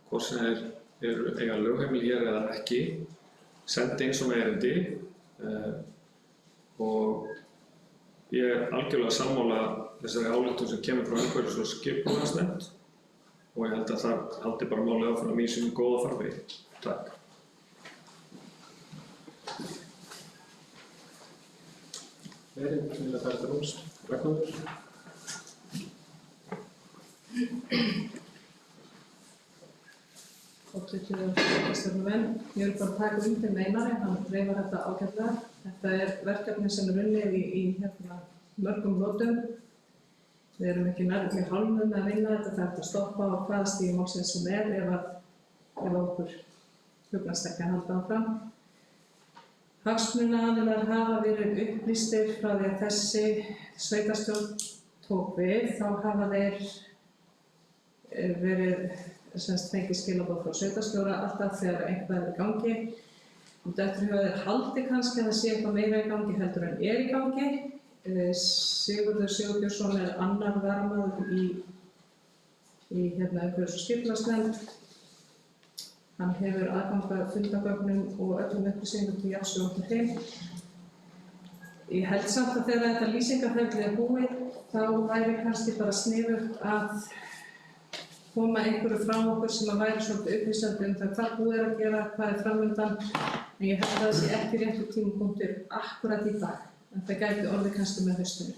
Speaker 1: hvort sem þeir eiga lögheimili hér eða ekki, sendi inn svona erindi og ég er algjörlega sammála þessari ályktun sem kemur frá umhverfis- og skipulagsnefnd og ég held að það haldi bara málið áfram í sínu góða farvegi. Takk.
Speaker 3: Fleiri vilja fara til rúms. Ragnhildur.
Speaker 7: Ótrúlega sveitarstjórnarmenn. Ég vil bara taka undir með Einari, hann reifar þetta ágætlega. Þetta er verkefni sem er unnið í mörgum lotum. Við erum ekki nærri hálfnuð með að vinna þetta, það er hægt að stoppa á hvaða stigi málsins sem er ef okkur hugnast ekki að halda áfram. Hagsmunaaðilar hafa verið upplýstir frá því að þessi sveitarstjórn tók við, þá hafa þeir verið fengið skilaboð frá sveitarstjóra alltaf þegar eitthvað er í gangi. Þetta hefur þeir haldið kannski að það sé eitthvað meira í gangi heldur en er í gangi. Sigurður Sigurbjörnsson er annar varamaður í umhverfis- og skipulagsnefnd. Hann hefur aðgang að fundagögnum og öllum upplýsingum til jafns við okkur heim. Ég held samt að þegar þetta lýsingarferli er búið, þá væri kannski bara sniðugt að koma einhverju frá okkur sem að væri svolítið upplýsandi það hvað búið er að gera, hvað er framundan. En ég held að það sé ekki réttur tímapunktur akkurat í dag, en það gæti orðið kannski með haustinu.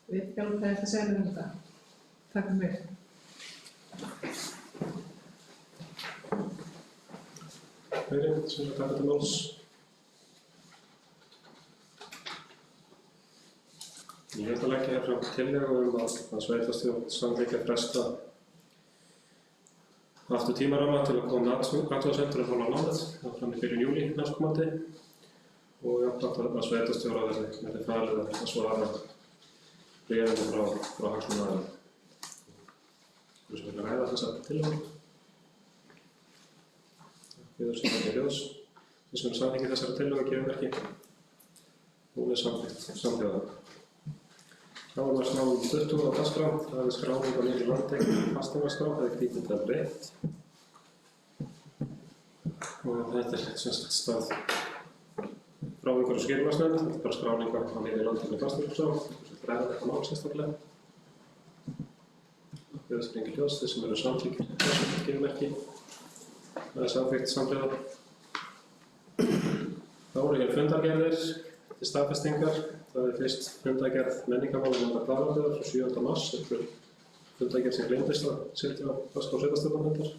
Speaker 7: Ég veit ekki alveg hvað ég ætla að segja mér þetta. Takk fyrir mig.
Speaker 3: Fleiri sem vilja taka til máls. Ég ætla að leggja hér fram tillögu að sveitarstjórn samþykkja fresta aftur tímaramma til að koma athugasemdir um hálfa mánuð, fram í byrjun júlí næstkomandi og jafnframt að sveitarstjóra verði falið að svara bréfum frá hagsmunaaðilum. Við sem vilja ræða þessa tillögu. Við sem ekki hljóðs. Við sem samþykkja þessari tillögu gefum ekki. Hún er samhljóða. Þá var skráning 20 á dagskrá, það er skráning á nýrri landteikni fasteignaskrá, það er krítilega breytt. Og þetta er sem sagt stað frá umhverfis- og skipulagsnefnd, þetta er bara skráning á nýrri landteikni fasteignaskrá, þetta er ræða þetta mál sérstaklega. Við sem engin hljóðs, þeir sem eru samþykkir þessu gefum ekki. Það er samþykkt samhljóða. Þá eru hér fundargerðir til staðfestingar. Það er fyrst fundargerð menningarmálanefndar Dvalarbyggðar frá 7. mars. Þetta er fundargerð sem gleymdist að setja á dagskrá sveitarstjórnarfundar.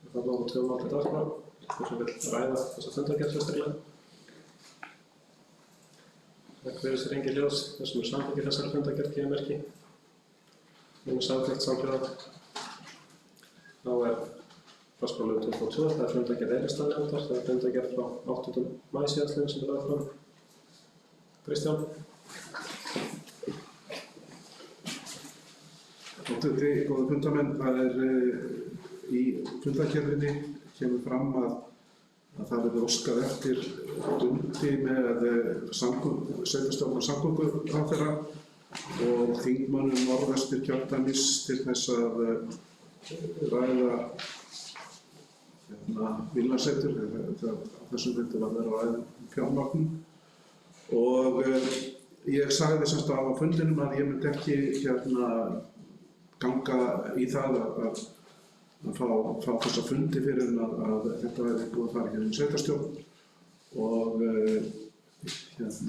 Speaker 3: Það var á 2 mál til dagskrá. Einhver sem vill ræða þessa fundargerð sérstaklega. Það virðist engin hljóðs, þeir sem eru samþykkir þessari fundargerð gefur merki. Hún er samþykkt samhljóða. Þá er dagskrárliður 22, það er fundargerð Eiríksstaðanefndar. Það er fundargerð frá 8. maí síðastliðinn sem er lagður fram. Kristján.
Speaker 5: Góða fundamenn, það er í fundargerðinni kemur fram að það verður óskað eftir dundi með sveitarstjórnar samgönguráðherra og þingmönnum Norðvesturkjördæmis til þess að ræða Villansetur, þessum fundi var verið að ræða fjármögnun. Og ég sagði semst á fundinum að ég myndi ekki ganga í það að fá þessa fundi fyrir en að þetta væri búið að fara hér í sveitarstjórn og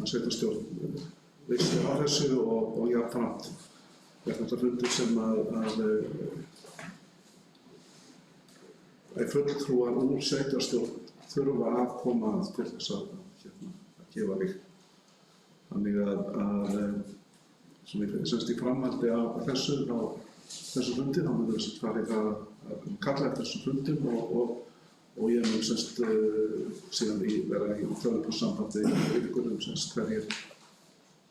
Speaker 5: sveitarstjórn vissi á þessu og jafnframt er þetta fundir sem að fulltrúar úr sveitarstjórn þurfa að koma til þess að gefa líkt. Þannig semst í framhaldi af þessu fundi þá munum við farið að kalla eftir þessum fundum og ég mun semst síðan vera í þjóðleikus sambandi við ykkur semst hverjir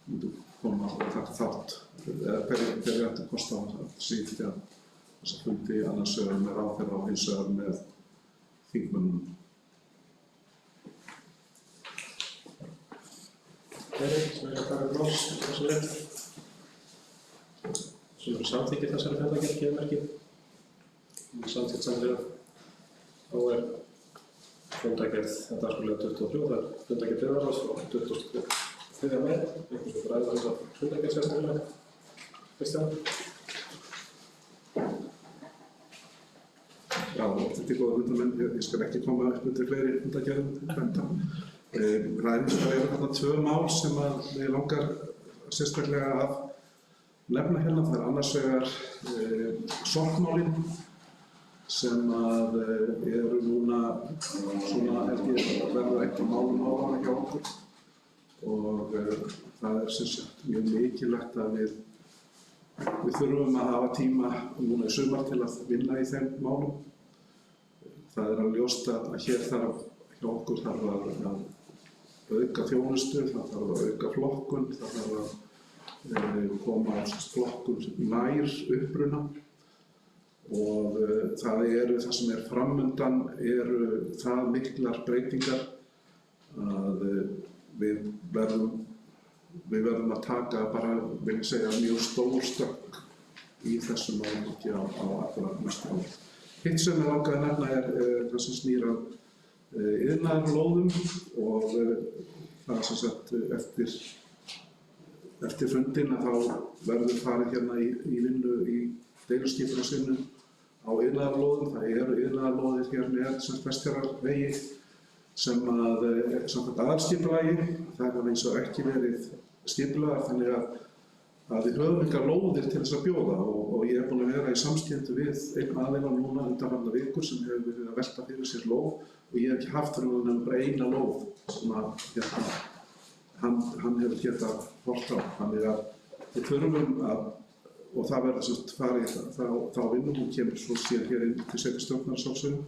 Speaker 5: myndu koma og taka þátt eða hverjir ættu kost á að sitja þessa fundi annars vegar með ráðherra og hins vegar með þingmönnum.
Speaker 3: Sem er að taka gróðs þessum rétt. Sem eru samþykkið þessari fundargerð, gefur merkið. Samþykkt samhliða. Þá er fundargerð dagskrárliður 23, það er fundargerð byggðarráðs frá 23. maí. Einhvers vegar ræða þessa fundargerð sérstaklega. Kristján?
Speaker 5: Já, þetta er góða fundarmenn. Ég skal ekki koma upp undir fleiri fundargerðum til benda. Það er þarna 2 mál sem mig langar sérstaklega að nefna hérna. Það er annars vegar sorpmálin sem eru núna svona held ég verða eitt af málum ára hjá okkur og það er sem sagt mjög mikilvægt að við þurfum að hafa tíma núna í sumar til að vinna í þeim málum. Það er alveg ljóst að hér þarf hjá okkur þarf að auka þjónustu, það þarf að auka flokkun, það þarf að koma flokkun nær uppruna og það sem er framundan eru það miklar breytingar að við verðum að taka bara, vil ég segja, mjög stór stökk í þessum málaflokki á allra næstu árum. Hitt sem ég langaði að nefna er það sem snýr að iðnaðarlóðum og það sem sagt eftir fundinn að þá verður farið hérna í vinnu í deiluskipulagsvinnu á iðnaðarlóðum. Það eru iðnaðarlóðir hér með Vestfjarðavegi sem er samkvæmt aðalskipulagi. Það hafa eins og ekki verið skipulagar þannig að við höfum engar lóðir til þess að bjóða og ég er búinn að vera í samskiptum við einn aðila núna undanfarnar vikur sem hefur verið að velta fyrir sér lóð og ég hef ekki haft fyrir hann bara eina lóð sem hann hefur getað horft á. Þannig að við þurfum að, og það verður sem sagt farið þá vinnum og kemur svo síðan hér inn til sveitarstjórnar sjálfsögðu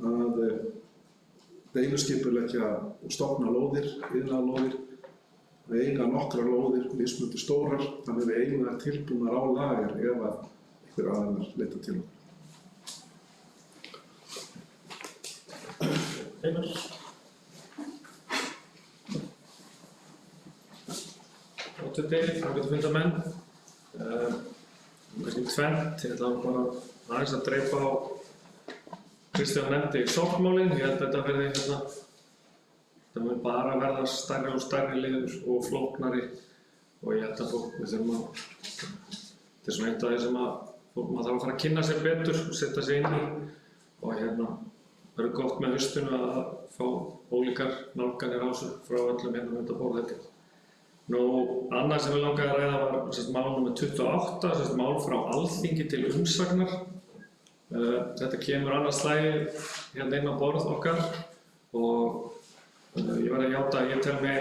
Speaker 5: að deiluskipuleggja og stofna lóðir, iðnaðarlóðir. Við eiga nokkrar lóðir mismunandi stórar, þannig að við eigum það tilbúnar á lager ef að einhver aðilar leita til okkur.
Speaker 3: Einar?
Speaker 1: Ágætu fundarmenn. Kannski tvennt, ég ætla bara aðeins að dreipa á Kristján nefndi sorpmálin. Ég held að þetta verði hérna það mun bara verða stærri og stærri liður og flóknari og ég held að við þurfum að þetta er svona eitt af því sem maður þarf að fara að kynna sér betur og setja sig inn í og verður gott með haustinu að fá ólíkar nálganir á þessu frá öllum hérna með þetta borðið. Annað sem við langaði að ræða var mál nr. 28, mál frá Alþingi til umsagnar. Þetta kemur annað slagið hérna inn á borð okkar og ég verð að játa að ég tel mig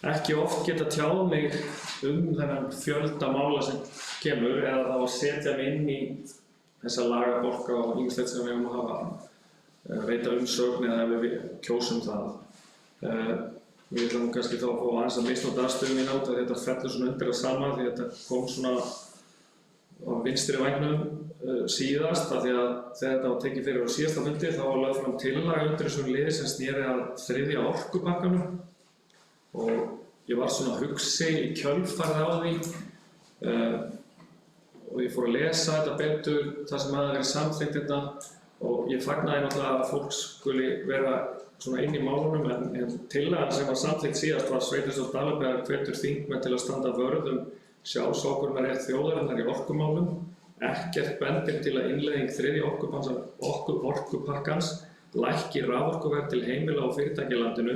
Speaker 1: ekki oft geta tjáð mig þennan fjölda mála sem kemur eða þá að setja mig inn í þessa lagabálka og ýmislegt sem við eigum að hafa, veita umsögn eða ef við kjósum það. Við ætlum kannski þá að fá aðeins að misnota aðstöðu mín át að þetta fellur svona undir það sama því þetta kom svona á vinstri vængnum síðast af því að þegar þetta var tekið fyrir á síðasta fundi þá var lögð fram tillaga undir þessum liði sem sneri að 3. orkupakkanum og ég var svona hugsi í kjölfarið á því og ég fór að lesa þetta betur það sem hafði verið samþykkt þetta og ég fagnaði náttúrulega að fólk skuli vera svona inn í málunum en tillagan sem var samþykkt síðast var Sveitarstjórn Dalabyggðar hvetur þingmenn til að standa vörð sjálfsákvörðunarrétt þjóðarinnar í orkumálum. Ekkert bendir til að innleiðing 3. orkupakkans lækki raforkuverð til heimila og fyrirtækja í landinu.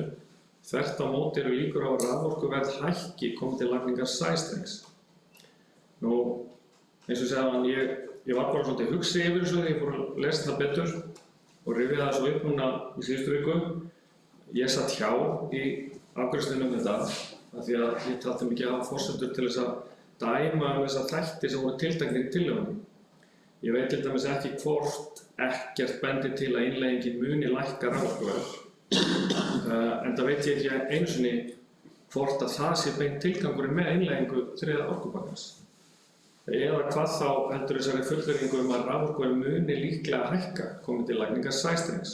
Speaker 1: Þvert á móti eru líkur á að raforkuverð hækki komi til lagningar sæstrengs. Eins og segja ég var bara svolítið hugsi yfir þessu þegar ég fór að lesa það betur og rifjaði það svo upp núna í síðustu viku. Ég satt hjá í afgreiðslunni þetta af því að ég taldi mikið að hafa forsendur til þess að dæma þessa þætti sem voru tilteknir í tillögunni. Ég veit til dæmis ekki hvort ekkert bendir til að innleiðingin muni lækka raforkuverð. Enda veit ég ekki einu sinni hvort að það sé beint tilgangurinn með innleiðingu 3. orkupakkans. Eða hvað þá heldur þessari fullyrðingu að raforkuverð muni líklega hækka komið til lagningar sæstrengs.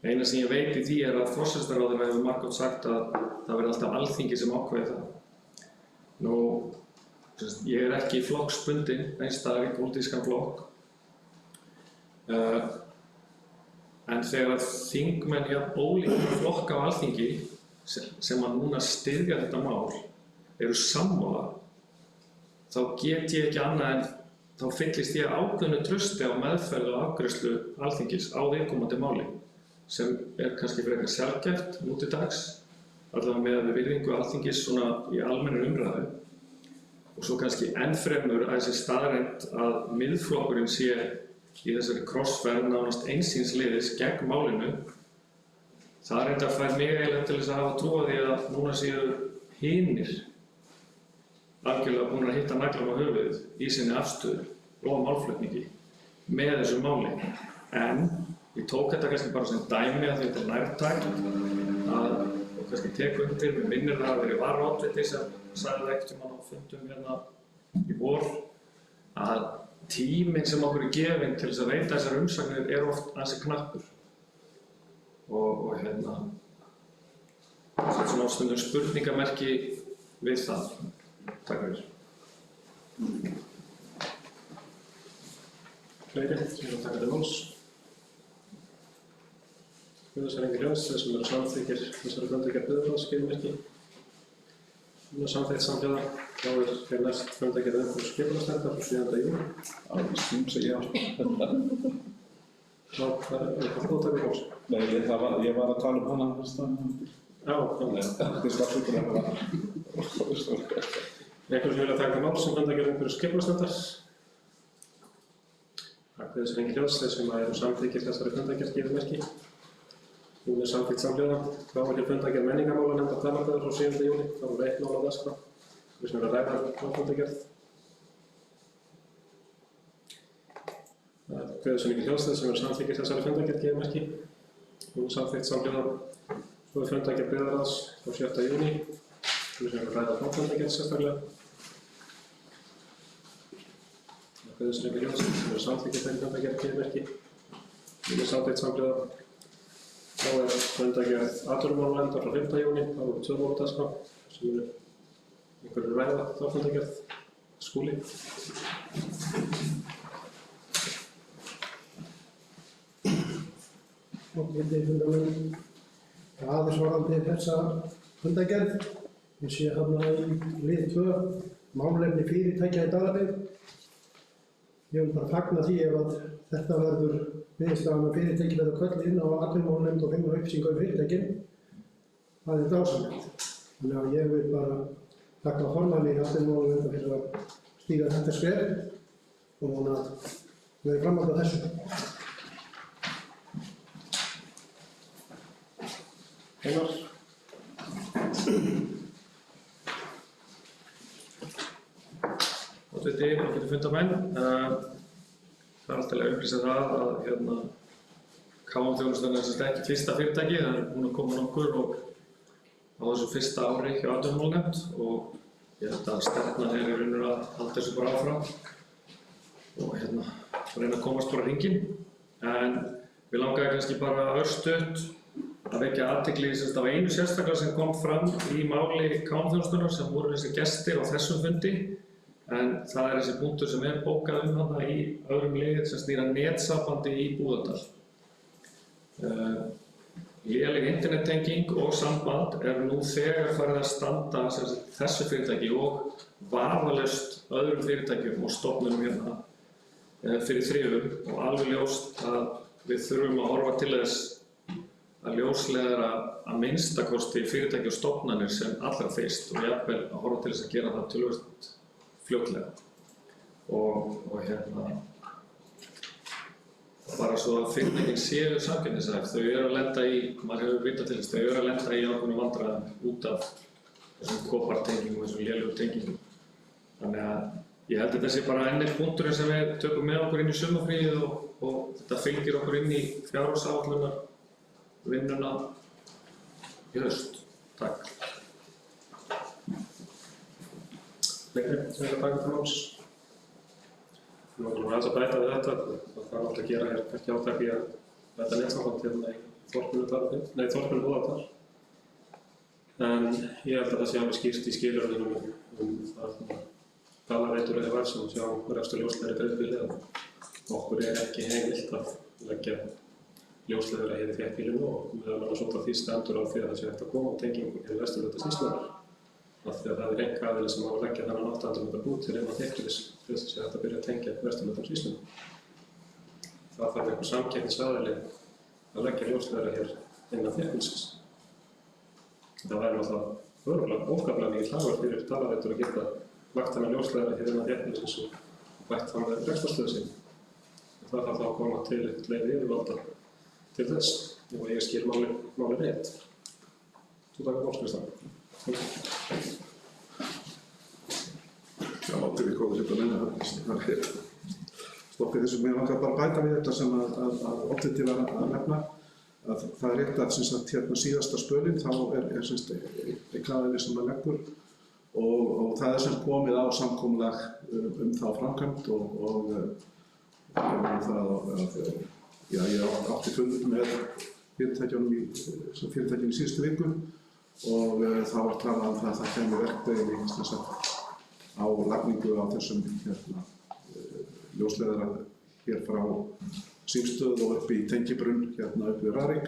Speaker 1: Eina sem ég veit í því að forsætisráðherra hefur margoft sagt að það verði alltaf Alþingi sem ákveði það. Nú, ég ekki flokksbundinn einhvers staðar í pólitískan flokk. En þegar þingmenn ólíkra flokka á Alþingi sem að núna styðja þetta mál eru sammála, þá get ég ekki annað en þá fyllist ég ákveðnu trausti á meðferð og afgreiðslu Alþingis á viðkomandi máli, sem kannski frekar sjaldgæft nú til dags, allavega með virðingu Alþingis svona í almennri umræðu. Og svo kannski ennfremur að þessi staðreynd að miðflokkurinn sé í þessari krossferð nánast einsýnsliðis gegn málinu, það reyndar fær mig eiginlega til þess að hafa trú á því að núna séu hinir algjörlega búin að hitta naglann á höfuðið í sinni afstöðu og málflutningi með þessu máli. En ég tók þetta kannski bara sem dæmi að þetta nærtækt og kannski tek undir, mér minnir það að verið varaoddviti sem sagði ekkert á fundum hérna í vor að tíminn sem okkur gefinn til þess að veita þessar umsagnir oft ansi knappur. Og svona stundum spurningamerki við það. Takk fyrir.
Speaker 3: Fleiri sem eru að taka til máls? Guðarsæringi hljóðs, þeir sem eru samþykkir þessari fundargerð byggðarráðsskilmerki. Nú samþykkt samhliða, þá fyrir næst fundargerð umhverfis skipulagsnefndar frá 7. júní.
Speaker 5: Alveg segi ég.
Speaker 3: Já, það eitthvað þú að taka máls?
Speaker 5: Nei, ég var að tala hana fyrst að.
Speaker 3: Já, þannig.
Speaker 5: Þetta strax ykkur að það.
Speaker 3: Einhverjum sem vilja taka til máls sem fundargerð umhverfis skipulagsnefndar? Guðarsæringi hljóðs, þeir sem eru samþykkir þessari fundargerð skilmerki. Hún samþykkt samhliða. Þá var fundargerð menningarmálanefndar Dvalarbyggðar frá 7. júní. Það voru 1 mál á dagskrá. Við sem eru að ræða fundargerð. Guðarsæringi hljóðs, þeir sem eru samþykkir þessari fundargerð skilmerki. Hún samþykkt samhliða. Svo fundargerð byggðarráðs frá 7. júní. Við sem eru að ræða fundargerð sérstaklega. Guðarsæringi hljóðs, þeir sem eru samþykkir þessari fundargerð skilmerki. Hún samþykkt samhliða. Þá fundargerð atvinnumálanefndar frá 5. júní, þá voru 2 mál á dagskrá sem munu einhverjir ræða þá fundargerð. Skúli.
Speaker 6: Aðeins varðandi þessa fundargerð. Ég sé þarna í lið 2 málefni fyrirtækja í Dalabyggð. Ég vil bara fagna því ef að þetta verður niðurstaðan að fyrirtæki verður kölluð inn á atvinnumálanefnd og fengur upplýsingar fyrirtækin. Það dásamlegt. Þannig að ég vil bara þakka formanni í atvinnumálanefndar fyrir að stíga þetta skref og vona að verði framhald á þessu.
Speaker 3: Einar.
Speaker 1: Oddviti, ágætu fundarmenn. Það alltaf að upplýsa það að KM-þjónustan er ekki fyrsta fyrirtæki, það er búin að koma nokkur og á þessu fyrsta ári hjá atvinnumálanefnd og ég held að stefnan í raun að halda þessu bara áfram og reyna að komast bara hringinn. En við langaði kannski bara örstutt að vekja athygli á einu sérstaklega sem kom fram í máli KM-þjónustunnar sem voru þessi gestir á þessum fundi. En það er þessi punktur sem bókað hana í öðrum lið sem snýr að netsambandi í Búðardal. Léleg internettenging og samband nú þegar farið að standa þessu fyrirtæki og vafalaust öðrum fyrirtækjum og stofnunum fyrir þrifum og alveg ljóst að við þurfum að horfa til þess að ljóslega að minnstakosti fyrirtæki og stofnanir sem allra fyrst og jafnvel að horfa til þess að gera það töluvert fljótlega og bara svo að fyrirtækin séu samkeppnishæf. Þau eru að lenda í, maður hefur vitað til þess, þau eru að lenda í ákveðnum vandræðum út af þessum koppartengingum og þessum lélegu tengingum. Þannig að ég held að þetta sé bara enn eitt punkturinn sem við tökum með okkur inn í sumarfríið og þetta fylgir okkur inn í fjárhagsáætlunar vinnuna í haust. Takk.
Speaker 3: Fleiri sem vilja taka til máls? Nú aðeins að bæta við þetta, það er náttúrulega að gera hér ekki átak í að bæta netsamband hérna í Þorpinu Búðardal. En ég held að það sé alveg skýrt í skilyrðunum það Dalaveitur e.h.f. sem sjá rekstur ljósleiðara í dreifbýli að okkur ekki heimilt að leggja ljósleiðara hér í þéttbýlinu og meðal annars út af því stendur á því að það sé hægt að koma á tengingu í vesturhluta sýslunnar. Af því að það er einkaaðili sem á að leggja þennan 800 metra bút til innan þéttbýlis til þess að sé hægt að byrja að tengja vesturhluta sýslunnar. Það þarf einhver samkeppnisaðili að leggja ljósleiðara hér innan þéttbýlisins. Það væri náttúrulega örugglega óskaplega mikill hagur fyrir Dalaveitur að geta lagt þennan ljósleiðara hér innan þéttbýlisins og bætt þannig rekstrarstöðu sín. Það þarf þá að koma til eitthvað leyfi yfirvalda til þess og ég skil máli rétt. Þú takkar málskristan.
Speaker 5: Já, til við komum hérna að minna stoppið þessu. Mér langar bara að bæta við þetta sem að Oddi til að nefna. Að það er rétt að hérna síðasta spölinn þá er einkaaðili sem að leggur og það er sem komið á samkomulag þá framkvæmd og það að ég átti fund með fyrirtækjunum í síðustu viku og þá var talað það að það kemur verkbeiðni á lagningu á þessum ljósleiðara hér frá Símstöð og upp í Tengibrunn hérna upp við Rarik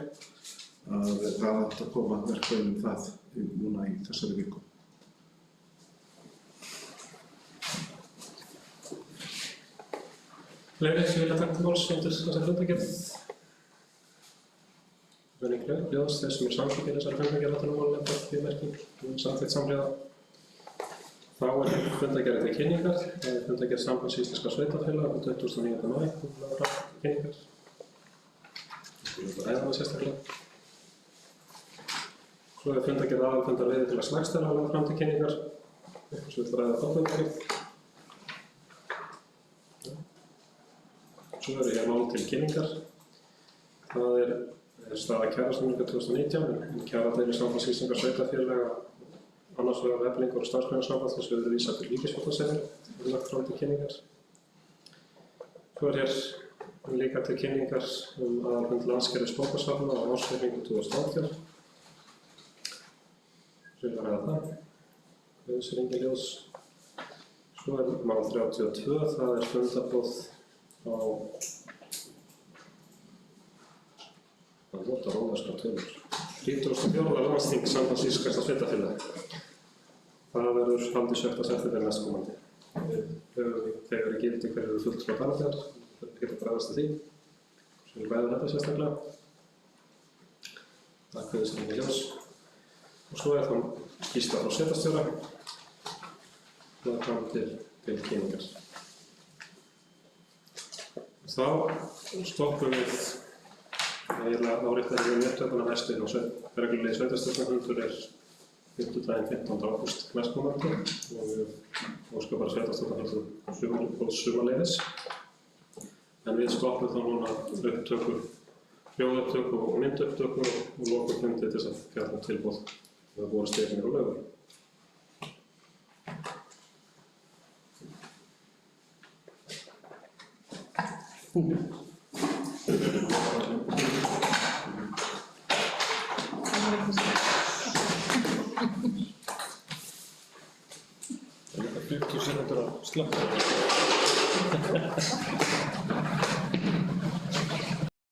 Speaker 5: að það átti að koma verkbeiðni það núna í þessari viku.
Speaker 3: Fleiri sem vilja taka til máls undir þessari fundargerð? Venjulega bjóðast þeir sem samþykkir þessari fundargerð að máli nefndar viðmerking samþykkt samhliða. Þá er fundargerð til kynningar. Það er fundargerð Sambands íslenskra sveitarfélaga 29. maí kynningar. Við viljum ræða það sérstaklega. Svo er fundargerð aðalfundar veiðifélags Laxdæla lagð fram til kynningar. Svo vill ræða þá fundargerð. Svo eru hér mál til kynningar. Það er staða kjarasamninga 2019 en kjaradeilur Sambands íslenskra sveitarfélaga annars vegar Eflingar og starfsgreinasamband þess að við erum vísað til ríkisstjórnarseðil og lagt fram til kynningar. Svo er hér líka til kynningar aðalfund Landskerfis bókasafna á ársreikningi 2018. Svo vil ræða það. Þessi ringiljós. Svo er mál 32, það er fundarboð á að nota rómverskar tölur. 34. landsþing Sambands íslenskra sveitarfélaga. Það verður haldið 7. september næstkomandi. Við höfum þegar í gildi hver eru fulltrúar Dalabyggðar, það getur bregðast að því. Svo við ræðum þetta sérstaklega. Það er þessi ringiljós. Og svo er það skýrsla frá sveitarstjóra. Það er fram til kynningar. Þá stoppum við eiginlega áréttaði við upptökuna næstu og reglulegi sveitarstjórnarfundur er fimmtudaginn 15. ágúst næstkomandi og við óskum bara sveitarstjórnarfundur sumarleyfis. En við stoppum þá núna upptöku, hljóðupptöku og myndupptöku og lokum fundi til þess að fjalla tilboð það voru stefnir og lögur. Það er 40 sekúndur að slökkva.